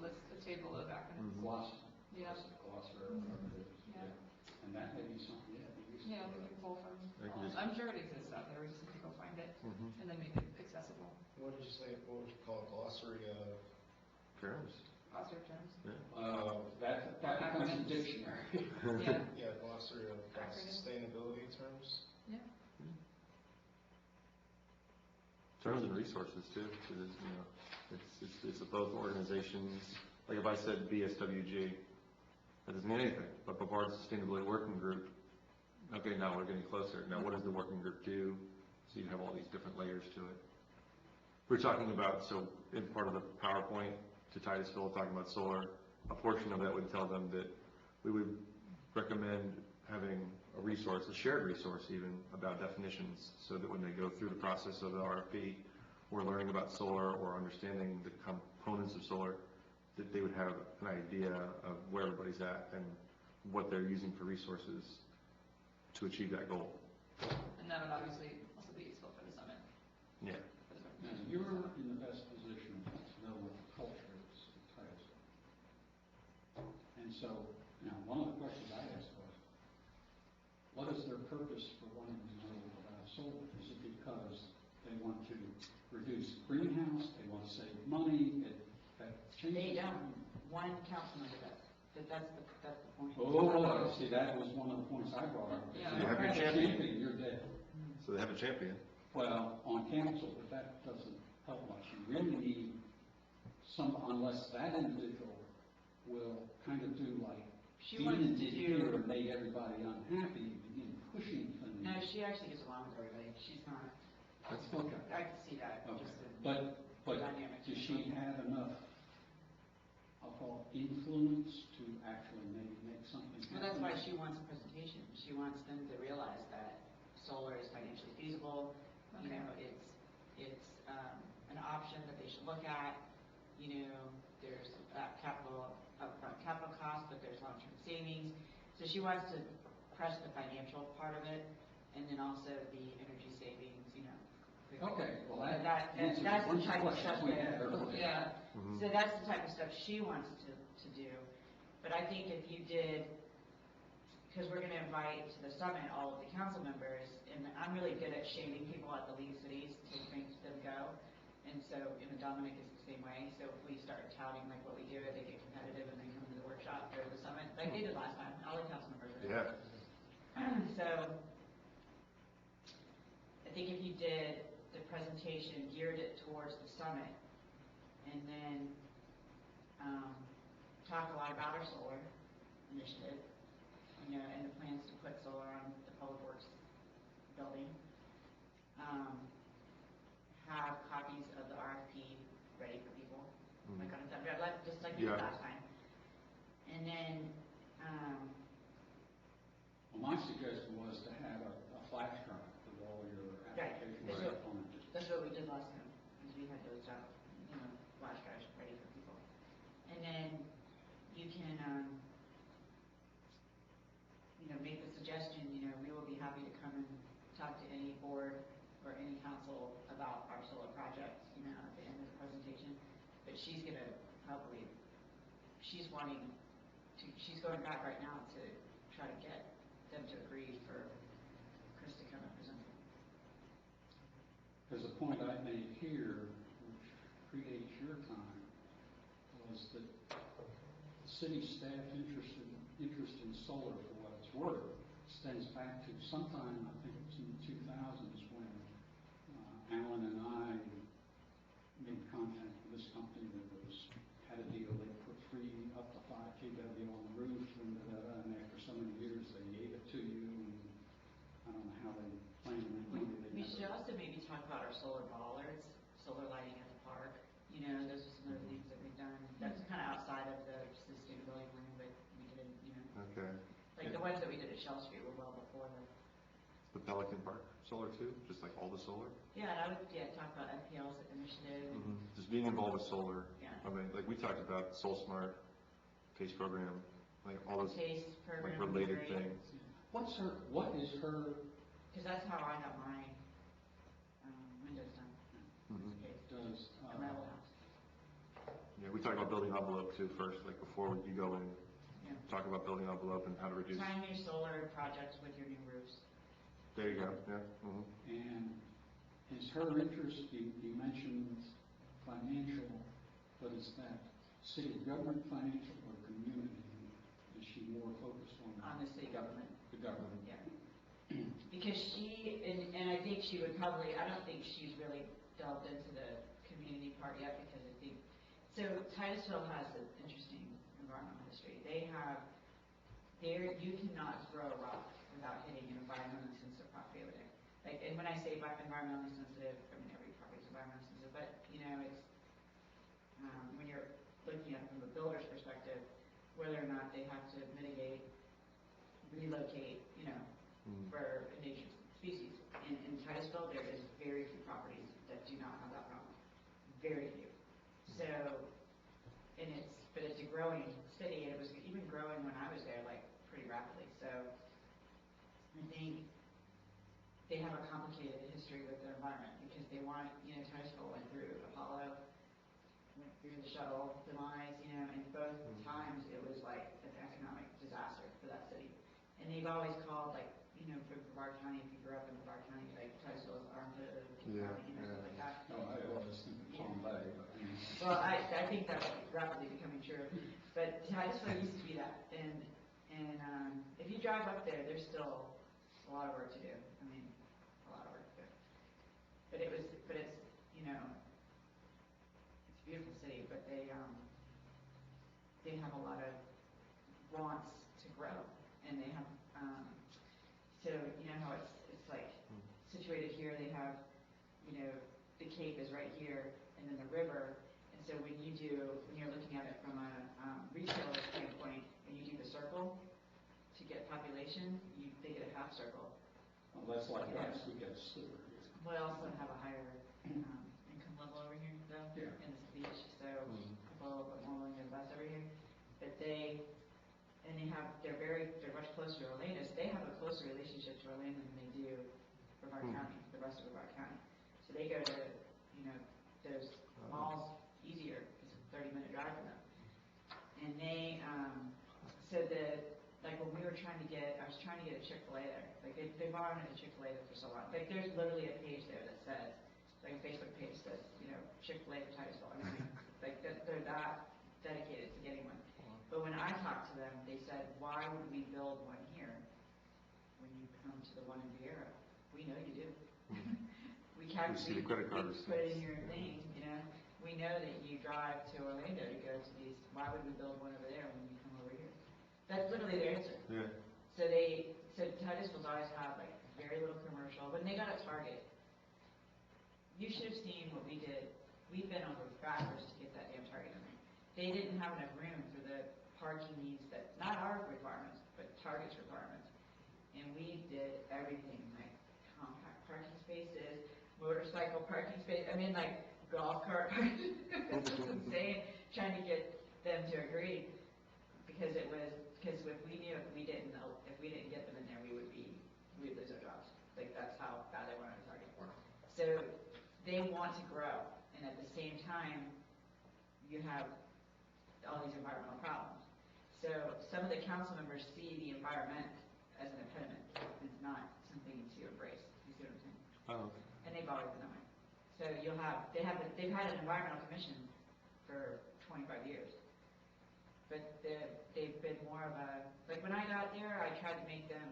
a table of acronyms. glossary. Yeah. Glossary, or whatever it is. Yeah. And that may be something, yeah. we used to Yeah, do we that. can pull from, I can just- I'm sure it exists out there, we just need to go find it, Mhm. and then maybe what did you say, what would you call it, glossary of? Terms. Positive terms. That becomes a dictionary. Yeah, Yeah, glossary of Acronym. sustainability terms. yeah. Terms and resources too, because, you know, it's both organizations, like if I said BSWG, that doesn't mean anything, but Brevard Sustainability Working Group, okay, now we're getting closer. Now what does the working group do? So you have all these different layers to it. We're talking about, so in part of the PowerPoint to Titusville, talking about solar, a portion of that would tell them that we would recommend having a resource, a shared resource even, about definitions, so that when they go through the process of the RFP, or learning about solar, or understanding the components of solar, that they would have an idea of where everybody's at and what they're using for resources to achieve that goal. And that would obviously also be useful for the summit. Yeah. Now, you're in the best position to know what the culture is at Titusville. And so, now, one of the questions I asked was, what is their purpose for wanting to know about solar? Is it because they want to reduce greenhouse, they want to save money, that changes? They don't. One council member does. That's the point. Oh, see, that was one of the points I brought up. Yeah. If you have a champion, you're dead. So they have a champion. Well, on council, but that doesn't help much. You really need some, unless that individual will kind of do like She wants Dean to did do, here and made everybody unhappy, begin pushing things. no, she actually gets along with everybody. She's not, That's okay. I can see that, Okay. just the But dynamic. does she have enough, I'll call it influence to actually maybe make something happen? Well, that's why she wants a presentation. She wants them to realize that solar is financially feasible. You Okay. know, it's an option that they should look at. You know, there's upfront capital costs, but there's long-term savings. So she wants to press the financial part of it, and then also the energy savings, you know. Okay, well, But that that's answers the a bunch of type of questions stuff we that, had earlier. Yeah, Mhm. so that's the type of stuff she wants to do. But I think if you did, because we're gonna invite to the summit all of the council members, and I'm really good at shaming people at the League of Cities to make them go. And so, you know, Dominic is the same way. So if we start touting like what we do, they get competitive and they come to the workshop or the summit, like they did last time, all the council members were there. Yeah. So, I think if you did the presentation, geared it towards the summit, and then, talk a lot about our solar initiative, you know, and the plans to put solar on the Public Works building. Have copies of the RFP ready for people, like on a subject, just like we did Yeah. last time. And then, Well, my suggestion was to have a flash drive with all your Right. applications Right. up on it. that's what we did last time, is we had those out, you know, flash drives ready for people. And then you can, you know, make the suggestion, you know, we will be happy to come and talk to any board or any council about our solar projects, you know, at the end of the presentation. But she's gonna probably, she's going back right now to try to get them to agree for Chris to come and present. Because the point I made here, which predates your time, was that the city staff interest in solar, for what it's worth, extends back to sometime, I think it was in the 2000s, when Alan and I made contact with this company that had a deal. They put free up to 5 kW on the roof, and after so many years, they gave it to you, and I don't know how they plan to make money. They We never- should also maybe talk about our solar bollards, solar lighting at the park. You know, those are some of the things that we've done. That's kind of outside of the sustainability plan, but we did, you know, Okay. like the ones that we did at Shell Street were well before The Pelican Park solar too, just like all the solar. Yeah, and I would, talk about FPL's initiative. and- Just being involved with solar. Yeah. I mean, like we talked about Soul Smart, PACE program, like all those Taste program. like would be related great, things. What is her, Because that's how I got my, windows done. Mhm. Taste, does, at my old house. Yeah, we talked about building envelope too first, like before you go in, Yeah. talk about building envelope and how to reduce. Time your solar projects with your new roofs. There you go, yeah. Mhm. and Is her interest, you mentioned financial, but is that city government financial or community? Is she more focused on? On the city government. The government. Yeah. Because she, and I think she would probably, I don't think she's really delved into the community part yet, because I think, so Titusville has an interesting environmental history. They have, you cannot throw a rock without hitting an environmentally sensitive property over there. Like, and when I say environmentally sensitive, I mean every property is environmentally sensitive, but, you know, it's, when you're looking at it from the builder's perspective, whether or not they have to mitigate, relocate, you know, for endangered species. In Titusville, there is very few properties that do not have that problem. Very few. So, but it's a growing city, and it was even growing when I was there, like, pretty rapidly. So, I think they have a complicated history with their environment, because they want, you know, Titusville went through Apollo, went through the shuttle demise, you know, and both times it was like an economic disaster for that city. And they've always called, like, you know, for Brevard County, if you grew up in Brevard County, like, Titusville is armpit of the county, you know, stuff like that. No, I always think of Palm Bay, but. Well, I think that's rapidly becoming true. But Titusville used to be that. And if you drive up there, there's still a lot of work to do. I mean, a lot of work to do. But it's, you know, it's a beautiful city, but they have a lot of wants to grow. And they have, so, you know how it's like situated here, they have, you know, the Cape is right here, and then the river. And so when you're looking at it from a retailer standpoint, and you do the circle to get population, they get a half circle. Well, that's like us, we get a sliver here. We also have a higher income level over here, though, Yeah. in this beach, so people a little bit more willing to invest over here. But they're much closer to Orlando, so they have a closer relationship to Orlando than they do Brevard County, the rest of Brevard County. So they go to, you know, those malls easier, it's a 30-minute drive for them. And they, like when I was trying to get a Chick-fil-A there, like they've wanted a Chick-fil-A there for so long. Like there's literally a page there that says, like a Facebook page that says, you know, Chick-fil-A for Titusville. I mean, like they're that dedicated to getting one. But when I talked to them, they said, why would we build one here when you come to the one in Vieira? We know you do. We see the credit card put in your thing, you know. We know that you drive to Orlando to go to these. Why would we build one over there when you come over here? That's literally their answer. Yeah. So Titusville's always had like very little commercial. When they got a Target, you should have seen what we did. We've been over backwards to get that damn Target in there. They didn't have enough room for the parking needs that, not our requirements, but Target's requirements. And we did everything, like compact parking spaces, motorcycle parking space, I mean like golf cart parking. It was insane trying to get them to agree, because if we knew if we didn't get them in there, we'd lose our jobs. Like that's how bad they wanted to Target. So they want to grow, and at the same time, you have all these environmental problems. So some of the council members see the environment as an impediment. It's not something to embrace. You see what I'm saying? Oh. And they've always been that way. So they've had an environmental commission for 25 years. But they've been more of a, like when I got there, I tried to make them,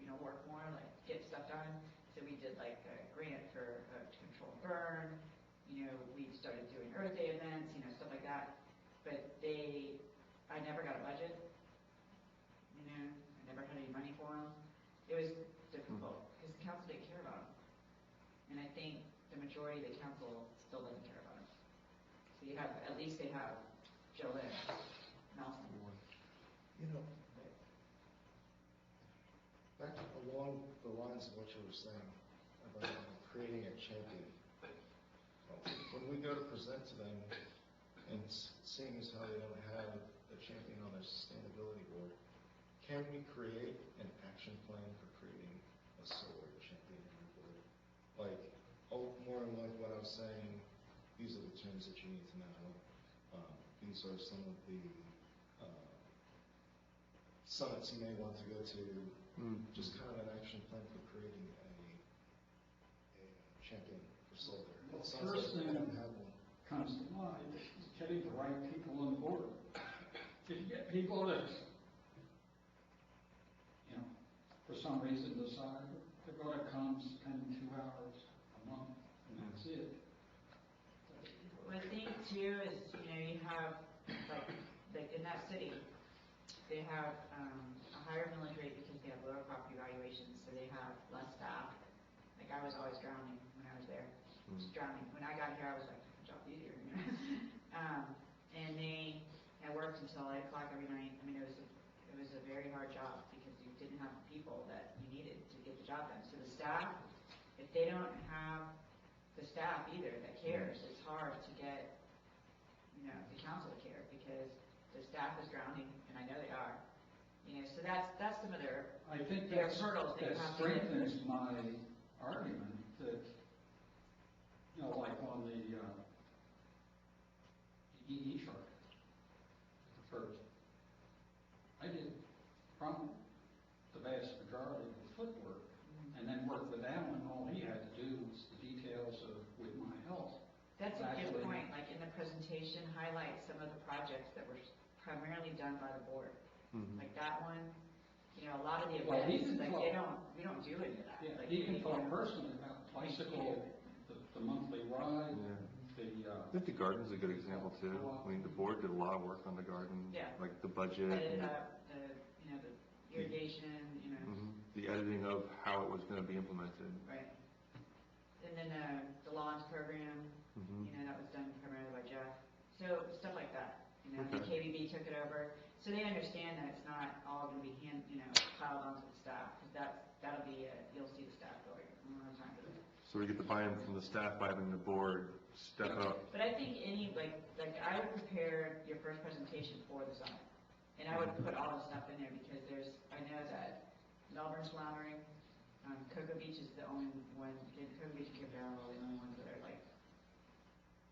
you know, work more, like get stuff done. So we did like a grant for to control burn. You know, we started doing Earth Day events, you know, stuff like that. But I never got a budget. You know, I never had any money for them. It was difficult because the council didn't care about them. And I think the majority of the council still doesn't care about them. So you have, at least they have Joe Lynn, Nelson. You know, back along the lines of what you were saying about creating a champion. When we go to present to them, and seeing as how they don't have a champion on their sustainability board, can we create an action plan for creating a solar champion on your board? Like, more than like what I was saying, these are the terms that you need to know. These are some of the summits you may want to go to. Just kind of an action plan for creating a champion for solar. Well, It sounds first like thing- we don't have one. comes to mind is getting the right people on board. If you get people that, you know, for some reason decide they're gonna come spend 2 hours a month, and that's it. Well, the thing too is, you know, you have, like in that city, they have, a higher millage rate because they have lower property valuations, so they have less staff. Like I was always drowning when I was there, just drowning. When I got here, I was like, job easier, you know? And I worked until 8 o'clock every night. I mean, it was a very hard job because you didn't have the people that you needed to get the job done. So the staff, if they don't have the staff either that cares, it's hard to get, you know, the council to care because the staff is drowning, and I know they are. You know, so that's some of their, I think There are that's, hurdles that that you have to get through. strengthens my argument that, you know, like on the EE chart, the first, I did probably the vast majority of the footwork, and then worked with Alan, all he had to do was the details of with my health. that's a good Actually- point. Like in the presentation, highlight some of the projects that were primarily done by the board. Like that one, you know, a lot of the Well, he events, can like talk- we don't do any of that. Yeah, Like, he can we- talk personally about bicycle, the monthly ride, Yeah. the, I think the garden's a good example too. I mean, the board did a lot of work on the garden. Yeah. Like the budget. Edited and, up the, you know, the irrigation, you know, the editing of how it was gonna be implemented. right. And then, the lawns program, Mhm. you know, that was done primarily by Jeff. So stuff like that, you know, the Okay. KBB took it over. So they understand that it's not all gonna be piled onto the staff, because that'll be, you'll see the staff going, I don't have time for that. So we get the buy-in from the staff by having the board step up. But I think like I would prepare your first presentation for the summit. And I would put all the stuff in there because I know that Melbourne's floundering, Cocoa Beach is the only one, Cocoa Beach and Cape Barrel are the only ones that are like,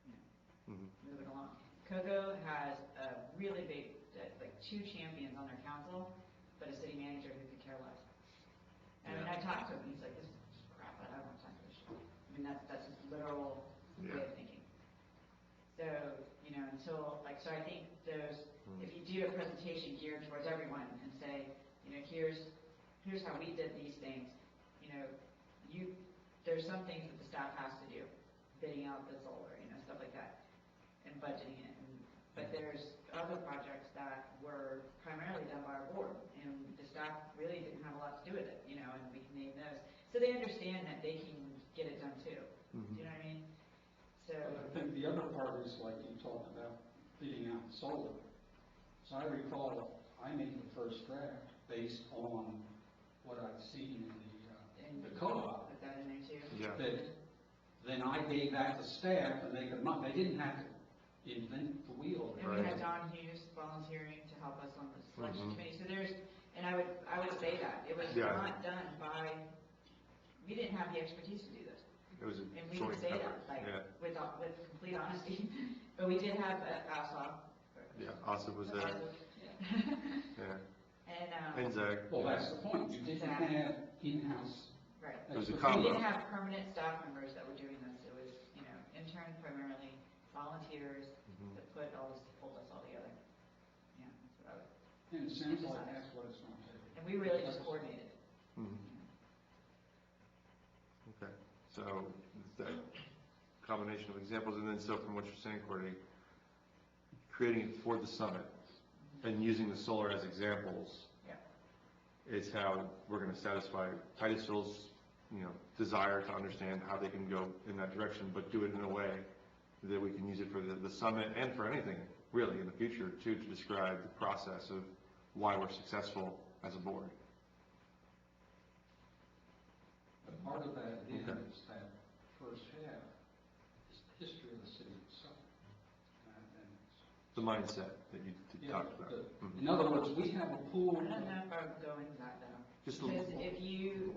you know, Mhm. moving along. Cocoa has a really big, like 2 champions on their council, but a city manager who could care less. And I mean, I talked to him, he's like, this is crap, I don't have time for this shit. I mean, that's his literal way Yeah. of thinking. So, you know, so I think if you do a presentation geared towards everyone and say, you know, here's how we did these things, you know, there's some things that the staff has to do, bidding out the solar, you know, stuff like that, and budgeting it. But there's other projects that were primarily done by our board, and the staff really didn't have a lot to do with it, you know, and we can name those. So they understand that they can get it done too. Do you know what I mean? So, I think the other part is like you talked about bidding out solar. So I recall I made the first draft based on what I'd seen in the co-op. put that in there too. Yeah. That then I gave that to staff and they didn't have to invent the wheel. And we had Don Hughes volunteering to help us on the selection Mhm. committee, so and I would say that, it was Yeah. not done by, we didn't have the expertise to do this. It was a And we joint would say effort. that, like, Yeah. with complete honesty, but we did have ASA. Yeah, Asa was there. Yeah. And, And Zach. Well, that's the point. You didn't have in-house. right. It was a expertise. combo. We didn't have permanent staff members that were doing this, it was, you know, interns primarily, volunteers Mhm. that pulled us all together. Yeah, that's what I would, And it sounds like that's what it's going to take. and we really just coordinated. Mhm. Okay, so that combination of examples, and then so from what you're saying, Courtney, creating it for the summit and using the solar as examples Yeah. is how we're gonna satisfy Titusville's, desire to understand how they can go in that direction, but do it in a way that we can use it for the summit and for anything really in the future too, to describe the process of why we're successful as a board. But part of that again Okay. is that first half is the history of the city itself. And The mindset that you yeah, talked about. the- in other words, we have a pool. I don't know if I would go into that though. Just a Because little- if you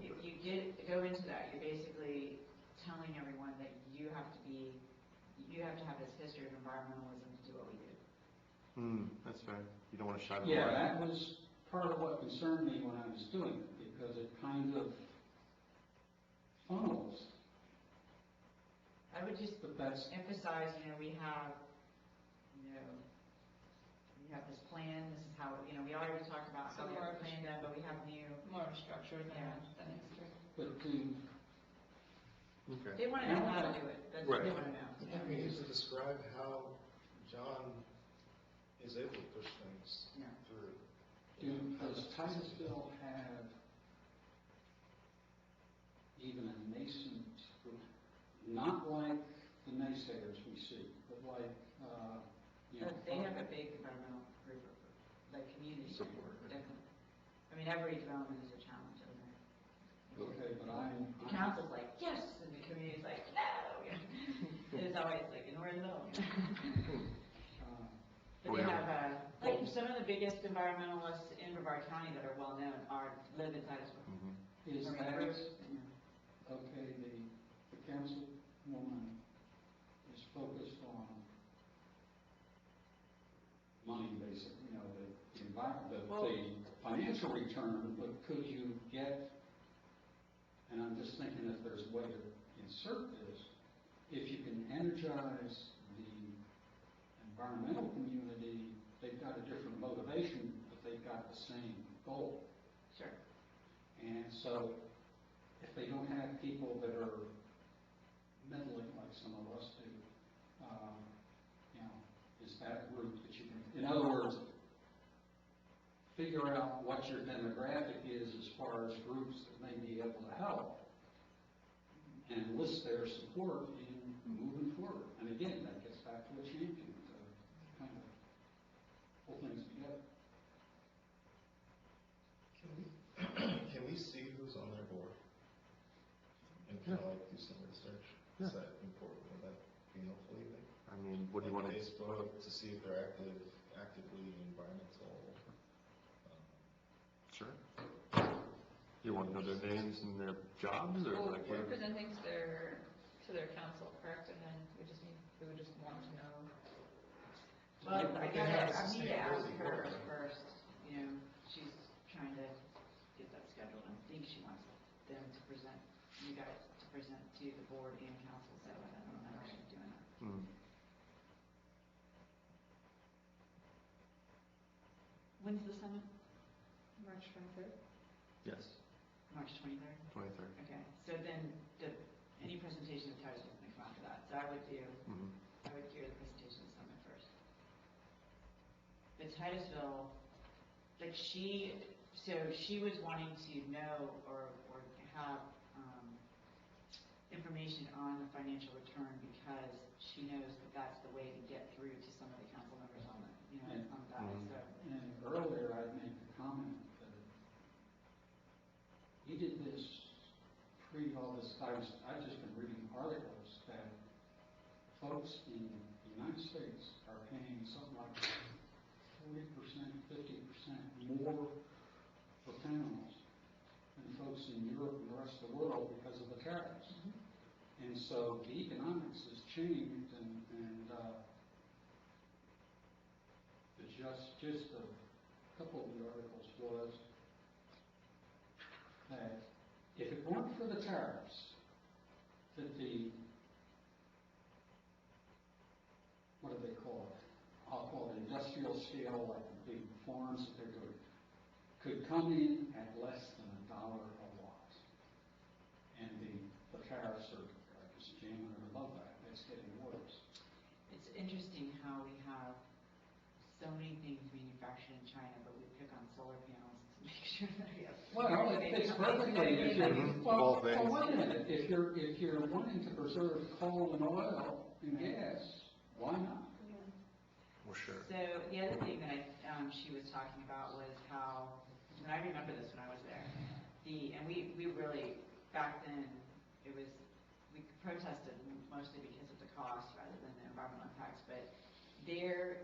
go into that, you're basically telling everyone that you have to have this history of environmentalism to do what we do. That's fair. You don't want to shy them Yeah, away. that was part of what concerned me when I was doing it, because it kind of funnels I would just But that's, emphasize, we have, we have this plan, this is how, we already talked about how we have a plan done, but we have new, More of a structure Yeah. than history. but Okay. they wanna know how to do it, that's what they Right. wanna know. I mean, to describe how John is able to push things Yeah. through. does Titusville have even a nascent group? Not like the naysayers we see, but like, They have a big environmental group of, like, community Support. definitely. I mean, every development is a challenge, isn't it? Okay, but I'm. The council's like, yes, and the community's like, no. It's always like, and we're in the middle. But they Well- have, like, some of the biggest environmentalists in Brevard County that are well-known live in Titusville. Mhm. Is Marie that, Bruce. okay, the councilwoman is focused on money, basically, the environment, Well- the financial return, but could you get, and I'm just thinking if there's a way to insert this, if you can energize the environmental community, they've got a different motivation, but they've got the same goal. Sure. And so, if they don't have people that are meddling like some of us do, is that a group that you can, in other words, figure out what your demographic is as far as groups that may be able to help, and enlist their support in moving forward. And again, that gets back to a champion to kind of pull things together. Can we see who's on their board? And kind of like do some research? Is that important? Would that be helpful, you think? I mean, what do you want Like to? Facebook, to see if they're actively environmental. Sure. You want to know their names and their jobs, or Well, like we're what? presenting to their council, correct, and then we would just want to know. Well, I They have a need to ask sustainability her board. first, she's trying to get that scheduled. I think she wants them to present, you guys to present to the board and council, so I don't know how she's doing that. Hmm. When's the summit? March 23rd? Yes, March 23rd? 23rd. Okay, so then any presentation of Titusville is going to come after that. So I would gear Mhm. the presentation of the summit first. But Titusville, like she was wanting to know or have information on the financial return because she knows that that's the way to get through to some of the council members on the, on that, Mhm. so. And earlier, I made the comment that he did this pre all this, I've just been reading articles that folks in the United States are paying something like 40%, 50% more for panels than folks in Europe and the rest of the world because of the tariffs. And so the economics has changed, and the gist of a couple of the articles was that if it weren't for the tariffs, that what do they call it? I'll call it industrial scale, like the big farms that they're doing, could come in at less than $1 a watt. And the tariffs are just jamming it above that. It's getting worse. It's interesting how we have so many things manufactured in China, but we pick on solar panels to make sure that we have. Well, it fits perfectly. If you're, All well, things. wait a minute. If you're wanting to preserve coal and oil and gas, why not? Well, sure. So the other thing that she was talking about was how, and I remember this when I was there, and we really, back then, we protested mostly because of the cost rather than the environmental impacts, but there,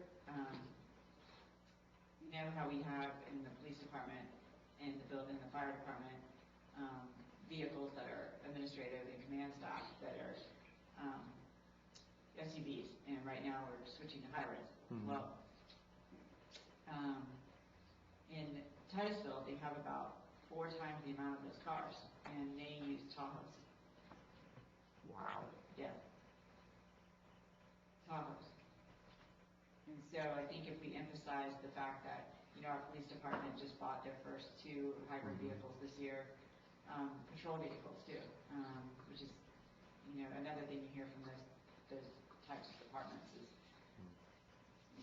you know how we have in the police department and the fire department, vehicles that are administrative and command staff that are SUVs, and right now we're switching to hybrids. Mhm. Well, in Titusville, they have about 4 times the amount of those cars, and they use Tahoes. Wow. Yeah. Tahoes. And so I think if we emphasize the fact that, our police department just bought their first 2 hybrid vehicles this year, patrol vehicles too, which is, another thing you hear from those types of departments is,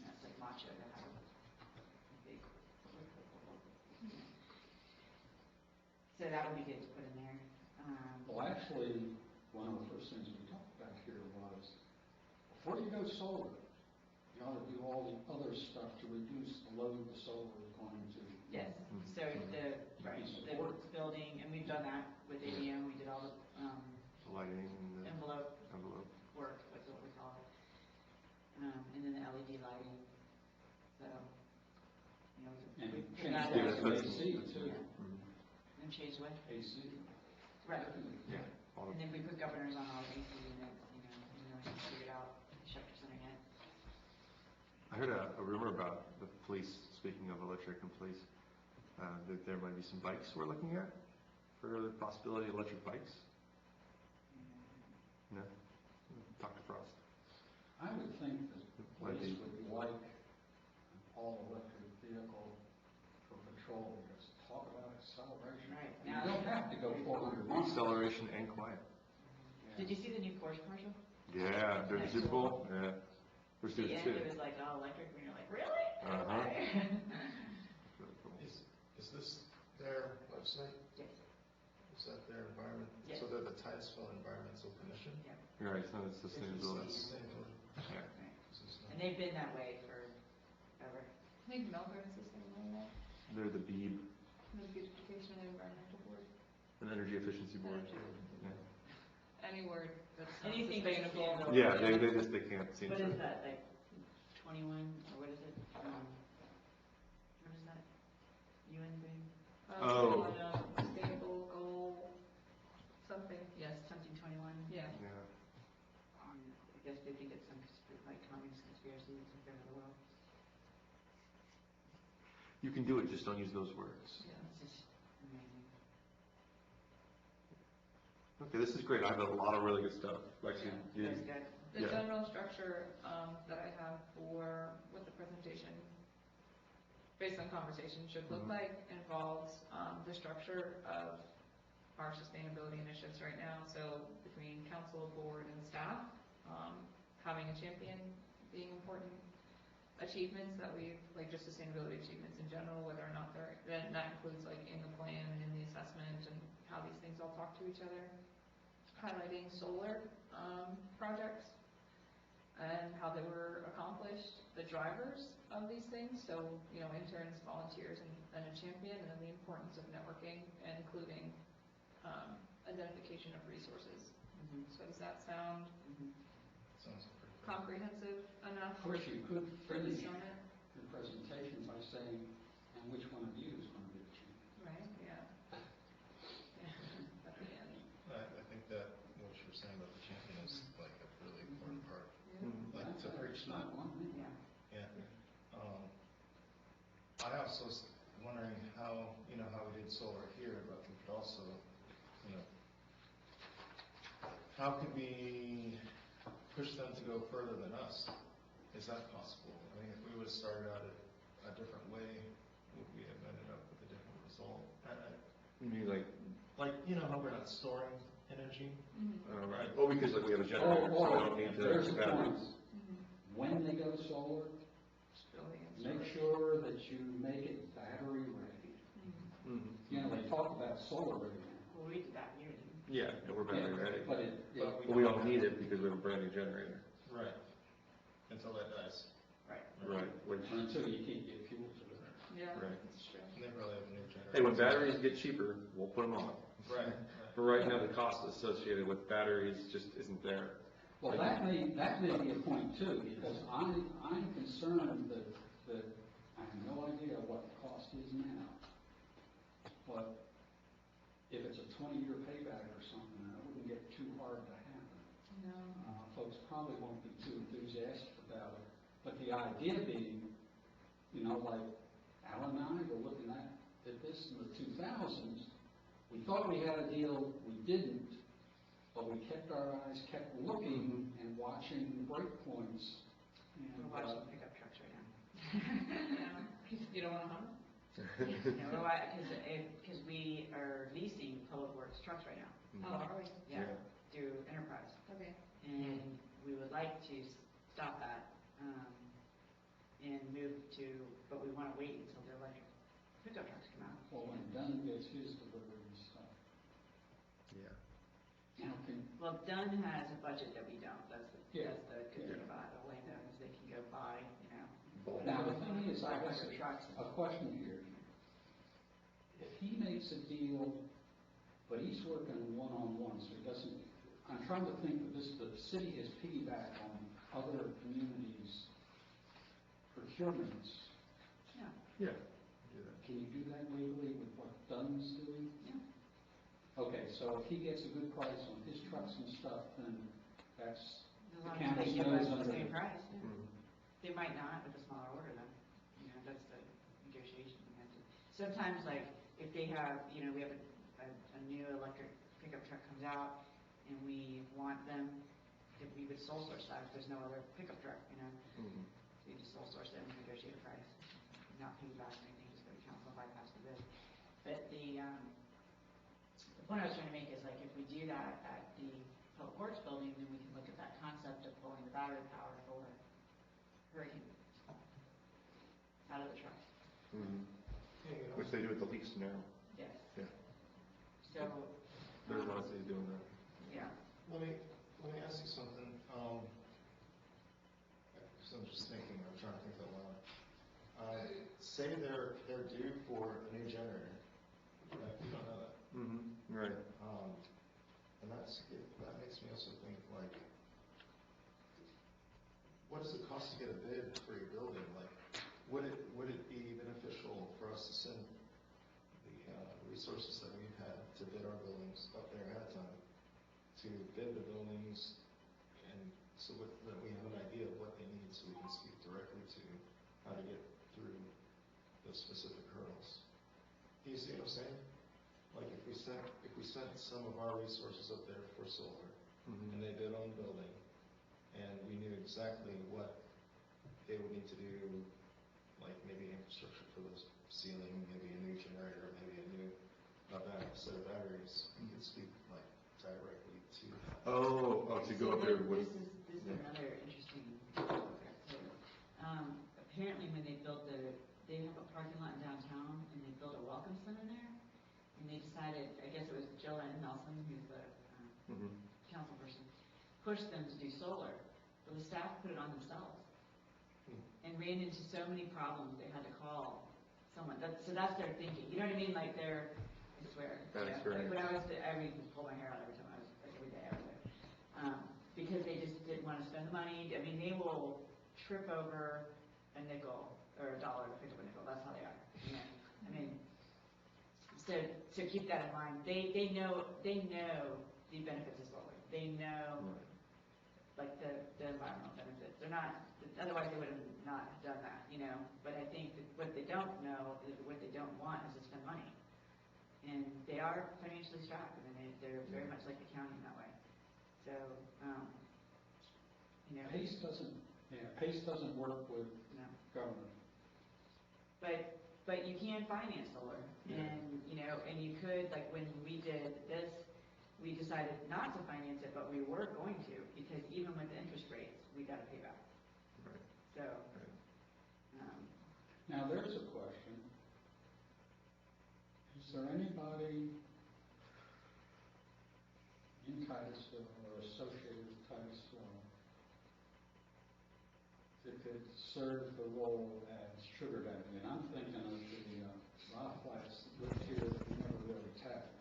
it's like macho to have a big. So that would be good to put in there. Well, actually, one of the first things we talked about here was, before you go solar, you ought to do all the other stuff to reduce the load the solar is going to. Yes, so the building, and we've done that with ADM, we did all the, The lighting and the envelope envelope. work, that's what we call it. And then the LED lighting, so, And we change got Yeah, that that's to AC too. Yeah. And change what? AC. Right, Yeah. All and the- then we put governors on all the AC units, even though we haven't figured out Shepherd Center yet. I heard a rumor about the police, speaking of electric and police, that there might be some bikes we're looking at for the possibility of electric bikes. No? Talk to Frost. I would think that the Might police be. would like an all-electric vehicle for patrol, because talk about acceleration. Right, You now- don't have to go 400 miles. Acceleration and quiet. Did you see the new Porsche commercial? Yeah, during the Super Bowl, yeah. We're At the students end, too. it was like all electric, and you're like, really? Uh-huh. Okay. Really cool. Is this their website? Yes, Is that their environment? Yes. So they're the Titusville Environmental Commission? yeah, You're right, so it's sustainability. Sustainability. Yeah. right. This is And they've been that way forever. I think Melbourne is the same way, right? They're the BEEB, The Beautification and Environmental Board. an energy efficiency board. Energy. Yeah. Any word that's not Anything sustainable. sustainable. Yeah, they can't seem What to. is that, like 21, or what is it? What is that? UN thing? Oh. Sustainable goal, something, yes, Something 21? yeah. Yeah. I guess they think it's some, like, communist conspiracy that's in front of the world. You can do it, just don't use those words. Yeah. It's just amazing. Okay, this is great. I have a lot of really good stuff. Lexi, you, That's good. The Yeah. general structure, that I have for what the presentation, based on conversation, should look Mhm. like involves, the structure of our sustainability initiatives right now, so between council, board, and staff, having a champion being important, achievements that we've, like just sustainability achievements in general, whether or not they're, then that includes like in the plan and in the assessment and how these things all talk to each other. Highlighting solar, projects and how they were accomplished, the drivers of these things, so, interns, volunteers, and a champion, and then the importance of networking and including, identification of resources. Mhm. So does that sound Mhm. Sounds pretty good. comprehensive enough Of course, you could for the finish summit? your presentation by saying, and which one of you is going to be the champion? Right, yeah. Yeah, at the end. I think that what you're saying about the champion is like a really important part, Yeah. like to preach that. Not one, Yeah. Yeah. I also was wondering how, how we did solar here, but we could also, how could we push them to go further than us? Is that possible? I mean, if we would have started out a different way, would we have ended up with a different result? you mean like, How we're not storing energy? Mhm. right, well, because like we have a generator, so we don't need to. There's a point. batteries. Mhm. When they go solar, Building and make storage. sure that you make it battery ready. Mhm. Mhm. They talk about solar right now. Well, we did that here, didn't we? Yeah, and we're battery ready. But it, But we don't need it because we have a brand new generator. Right. Until that dies. Right. Right, which, until you can't get fuel to it. Yeah, Right. that's true. And they probably have a new generator. hey, when batteries get cheaper, we'll put them on. Right. But right now, the cost associated with batteries just isn't there. Well, that may be a point too, because I'm concerned that I have no idea what the cost is now. But if it's a 20-year payback or something, that wouldn't get too hard to happen. No. Folks probably won't be too enthusiastic about it. But the idea being, like Alan and I were looking at this in the 2000s. We thought we had a deal, we didn't, but we kept our eyes, kept looking and watching the break points. And, We're watching pickup trucks right now. You don't wanna hum? No, because we are leasing public works trucks right now. Oh, are we? Yeah, through Enterprise. Okay. And we would like to stop that, and move to, but we wanna wait until the electric pickup trucks come out. well, when Dunn gets his delivery and stuff. Yeah. Now, Well, Dunn has a budget that we don't, that's Yeah. the good thing about Orlando, is they can go buy, you know. now the thing is, I guess, 500 trucks. a question here. If he makes a deal, but he's working one-on-one, so he doesn't, I'm trying to think that the city has piggybacked on other communities' procurements. Yeah, Yeah. Do that. Can you do that legally with what Dunn's doing? yeah. Okay, so if he gets a good price on his trucks and stuff, then that's, As long as Campus they give knows us the under same the- price, yeah. Mhm. They might not with a smaller order then, you know, that's the negotiation we have to. Sometimes like, if they have, you know, we have a new electric pickup truck comes out and we want them, if we would sole source that, if there's no other pickup truck, you know, Mhm. we just sole source them and negotiate a price, not piggyback or anything, just go to council, bypass the bid. But the point I was trying to make is like, if we do that at the Public Works building, then we can look at that concept of pulling the battery power for hurricane out of the truck. Mhm. Hey, you know, Which they do at the least now. Yes. Yeah. So, There's a lot of cities doing that. yeah, let me ask you something, because I'm just thinking, I'm trying to think out loud. Say they're due for a new generator, right, we don't know that. Mm-hmm. Right. And that makes me also think, like, what does it cost to get a bid for your building? Like, would it be beneficial for us to send the resources that we've had to bid our buildings up there ahead of time, to bid the buildings, and so that we have an idea of what they need, so we can speak directly to how to get through those specific hurdles? Do you see what I'm saying? Like, if we sent some of our resources up there for solar, Mhm. and they bid on the building, and we knew exactly what they would need to do, like maybe infrastructure for the ceiling, maybe a new generator, maybe a new set of batteries, we could speak like directly to that. Oh, to go up there with. This is another interesting concept too. Apparently when they have a parking lot in downtown, and they built a welcome center there, and they decided, I guess it was Joanne Nelson, who's the Mhm. council person, pushed them to do solar, but the staff put it on themselves. And ran into so many problems, they had to call someone, so that's their thinking, you know what I mean, like I swear. Bad you know, experience. Like when I would pull my hair out every time I was, like every day I was there. Because they just didn't want to spend the money, I mean, they will trip over a nickel or $1 to pick up a nickel, that's how they are, you know, I mean, so keep that in mind, they know the benefits of solar, they know like the environmental benefits. They're not, otherwise they would have not done that, you know. But I think that what they don't know is what they don't want is to spend money. And they are financially strapped, I mean, they're very much like the county in that way. So, you know. Pace doesn't work with No. government. But you can finance solar, and, you know, and you could, like when we did this, we decided not to finance it, but we were going to, because even with the interest rates, we got to pay back. Right. So, Now, there's a question. Is there anybody in Titusville or associated with Titusville that could serve the role as sugar daddy? And I'm thinking of the Rothweiss that lived here that we never really tapped.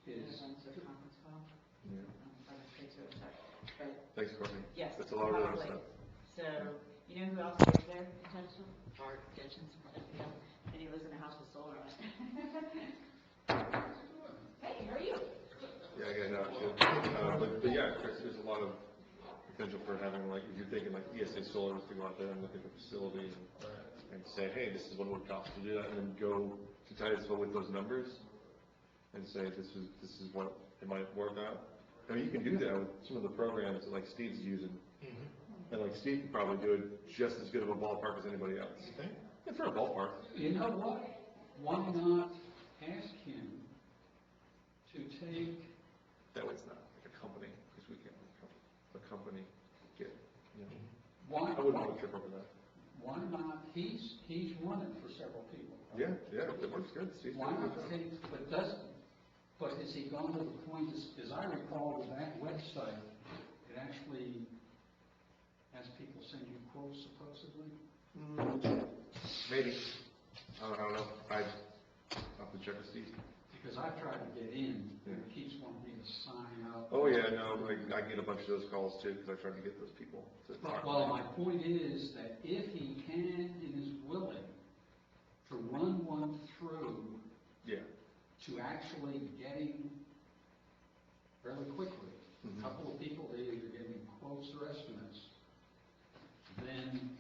Is conference call. Yeah. I would say to a sec. But Thanks, Courtney. yes, That's a lot of really probably. stuff. So, you know who else lives there in Titusville? Bart Ditchens, and he lives in a house with solar on it. Hey, how are you? Yeah, no, it's good. But yeah, Chris, there's a lot of potential for having, like, if you're thinking like ESA Solar was to go out there and look at the facility and say, hey, this is what it would cost to do that, and then go to Titusville with those numbers and say, this is what it might work out. I mean, you can do that with some of the programs that like Steve's using. And like Steve could probably do it just as good of a ballpark as anybody else. You think? Yeah, for a ballpark. You know what? Why not ask him to take, That way it's not like a company, because we can't, a company get, you know. why, I wouldn't want to trip over that. why not, he's run it for several people. Yeah, it works good. Steve's Why doing a not good job. take, but has he gone to the point, as I recall, with that website, it actually has people send you quotes supposedly? Maybe. I don't know. I'll have to check with Steve. Because I've tried to get in, and it keeps wanting me to sign up. Oh, yeah, no, I get a bunch of those calls too, because I tried to get those people to talk. Well, my point is that if he can and is willing to run one through Yeah. to actually getting fairly quickly, a couple of people, they either give me quotes or estimates, then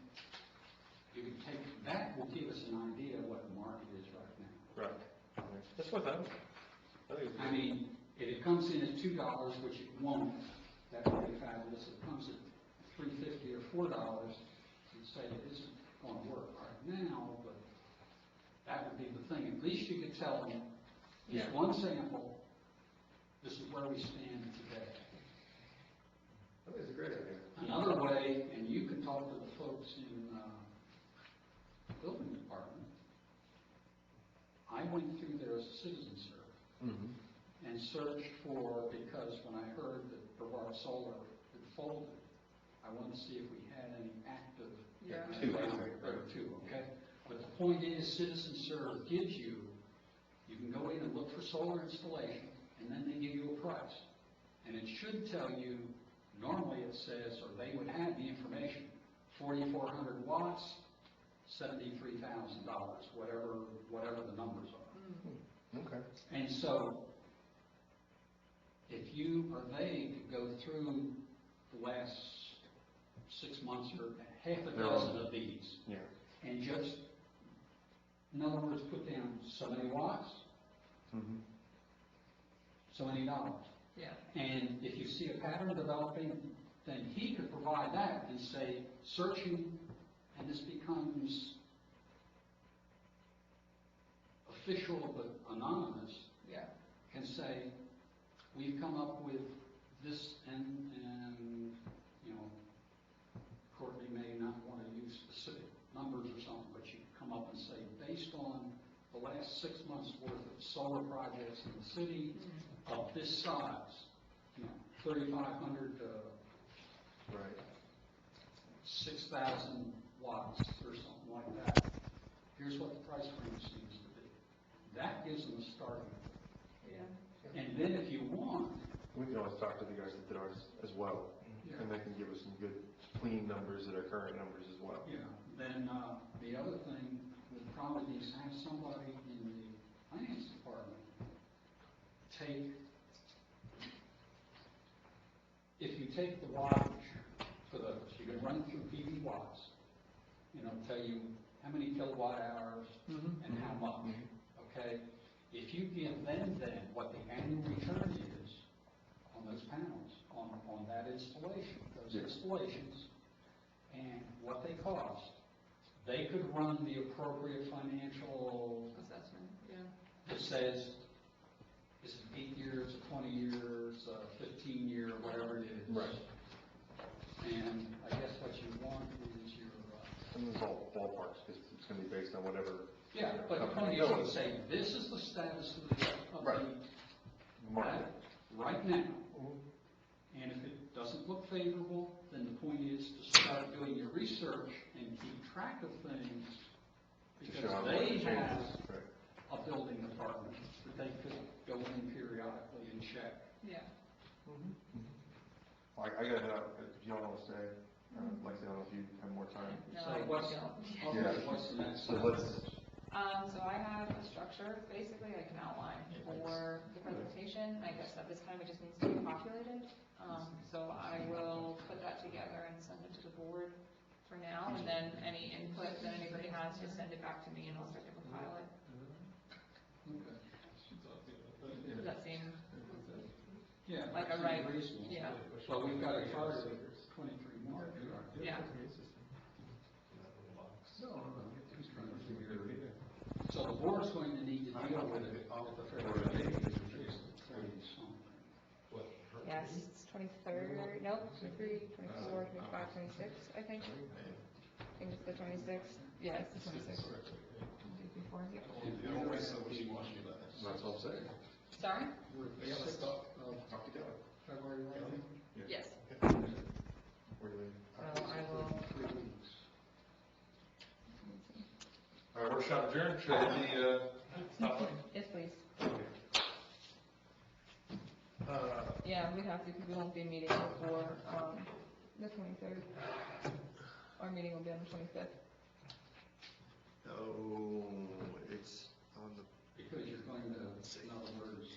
you can take, that will give us an idea of what the market is right now. Right. That's what I think it's I mean, if it comes in at $2, which it won't, that would be fabulous. If it comes at $3.50 or $4, you'd say it isn't going to work right now, but that would be the thing. At least you could tell them, just Yeah. one sample, this is where we stand today. I think it's a great idea. Another way, and you can talk to the folks in the building department, I went through there as a citizen survey and searched for, because when I heard that Brevard Solar had folded, I wanted to see if we had any active. Yeah. Two, I think, There right? were two, okay? But the point is, Citizen Serve gives you, you can go in and look for solar installation, and then they give you a price. And it should tell you, normally it says, or they would have the information, 4,400 watts, $73,000, whatever the numbers are. Okay. And so, if you or they could go through the last 6 months or half a dozen of these, Yeah. and just, in other words, put down so many watts, so many dollars. Yeah. And if you see a pattern developing, then he could provide that and say, searching, and this becomes official but anonymous, Yeah. can say, we've come up with this, and, you know, Courtney may not want to use specific numbers or something, but you come up and say, based on the last 6 months' worth of solar projects in the city of this size, you know, 3,500 Right. 6,000 watts or something like that. Here's what the price range seems to be. That gives them a starting. Yeah. And then if you want, We can always talk to the guys that did ours as well, and they can give us some good, clean numbers that are current numbers as well. yeah, then the other thing would probably be to have somebody in the finance department take, if you take the wattage for those, you can run through PV watts, you know, tell you how many kilowatt hours and how much, okay? If you give them then what the annual return is on those panels, on that installation, those Yeah. installations, and what they cost, they could run the appropriate financial Assessment, yeah. that says, this is 8 years, 20 years, 15 year, whatever it is. Right. And I guess what you want is your, And it's all ballparks, because it's gonna be based on whatever. yeah, but the point is, you say, this is the status of the Right. Market. right now. And if it doesn't look favorable, then the point is to start doing your research and keep track of things, To show how because much they it have changes. Right. a building department that they could go in periodically and check. Yeah. I gotta head out, if you don't wanna stay, like I said, I don't know if you have more time. No, So I what's- don't. Okay, Yeah. what's the next So step? let's, So I have a structure, basically, I can outline for the presentation. I guess at this time, it just needs to be populated. So I will put that together and send it to the board for now, and then any input that anybody has, just send it back to me, and I'll start to compile it. Okay. and Yeah, like that a right, seems reasonable. yeah. Well, we've got a target of 23 March. Yeah. So the board's going to need to deal with it at the February meeting. Yes, it's 23rd, nope, 23, 24, 25, 26, I think. I think it's the 26th, yeah, it's the 26th. Before. You always so wishy-washy about this. That's all I'm saying. Sorry? We have to stop, talk together. February 11th? Yes. Where do we- So I will, 3 weeks. All right, workshop adjourned, should I hit the, stop button? yes, please. Uh, Yeah, we have to, because we won't be meeting before, the 23rd. Our meeting will be on the 25th. oh, it's on the Because you're going to, in other words,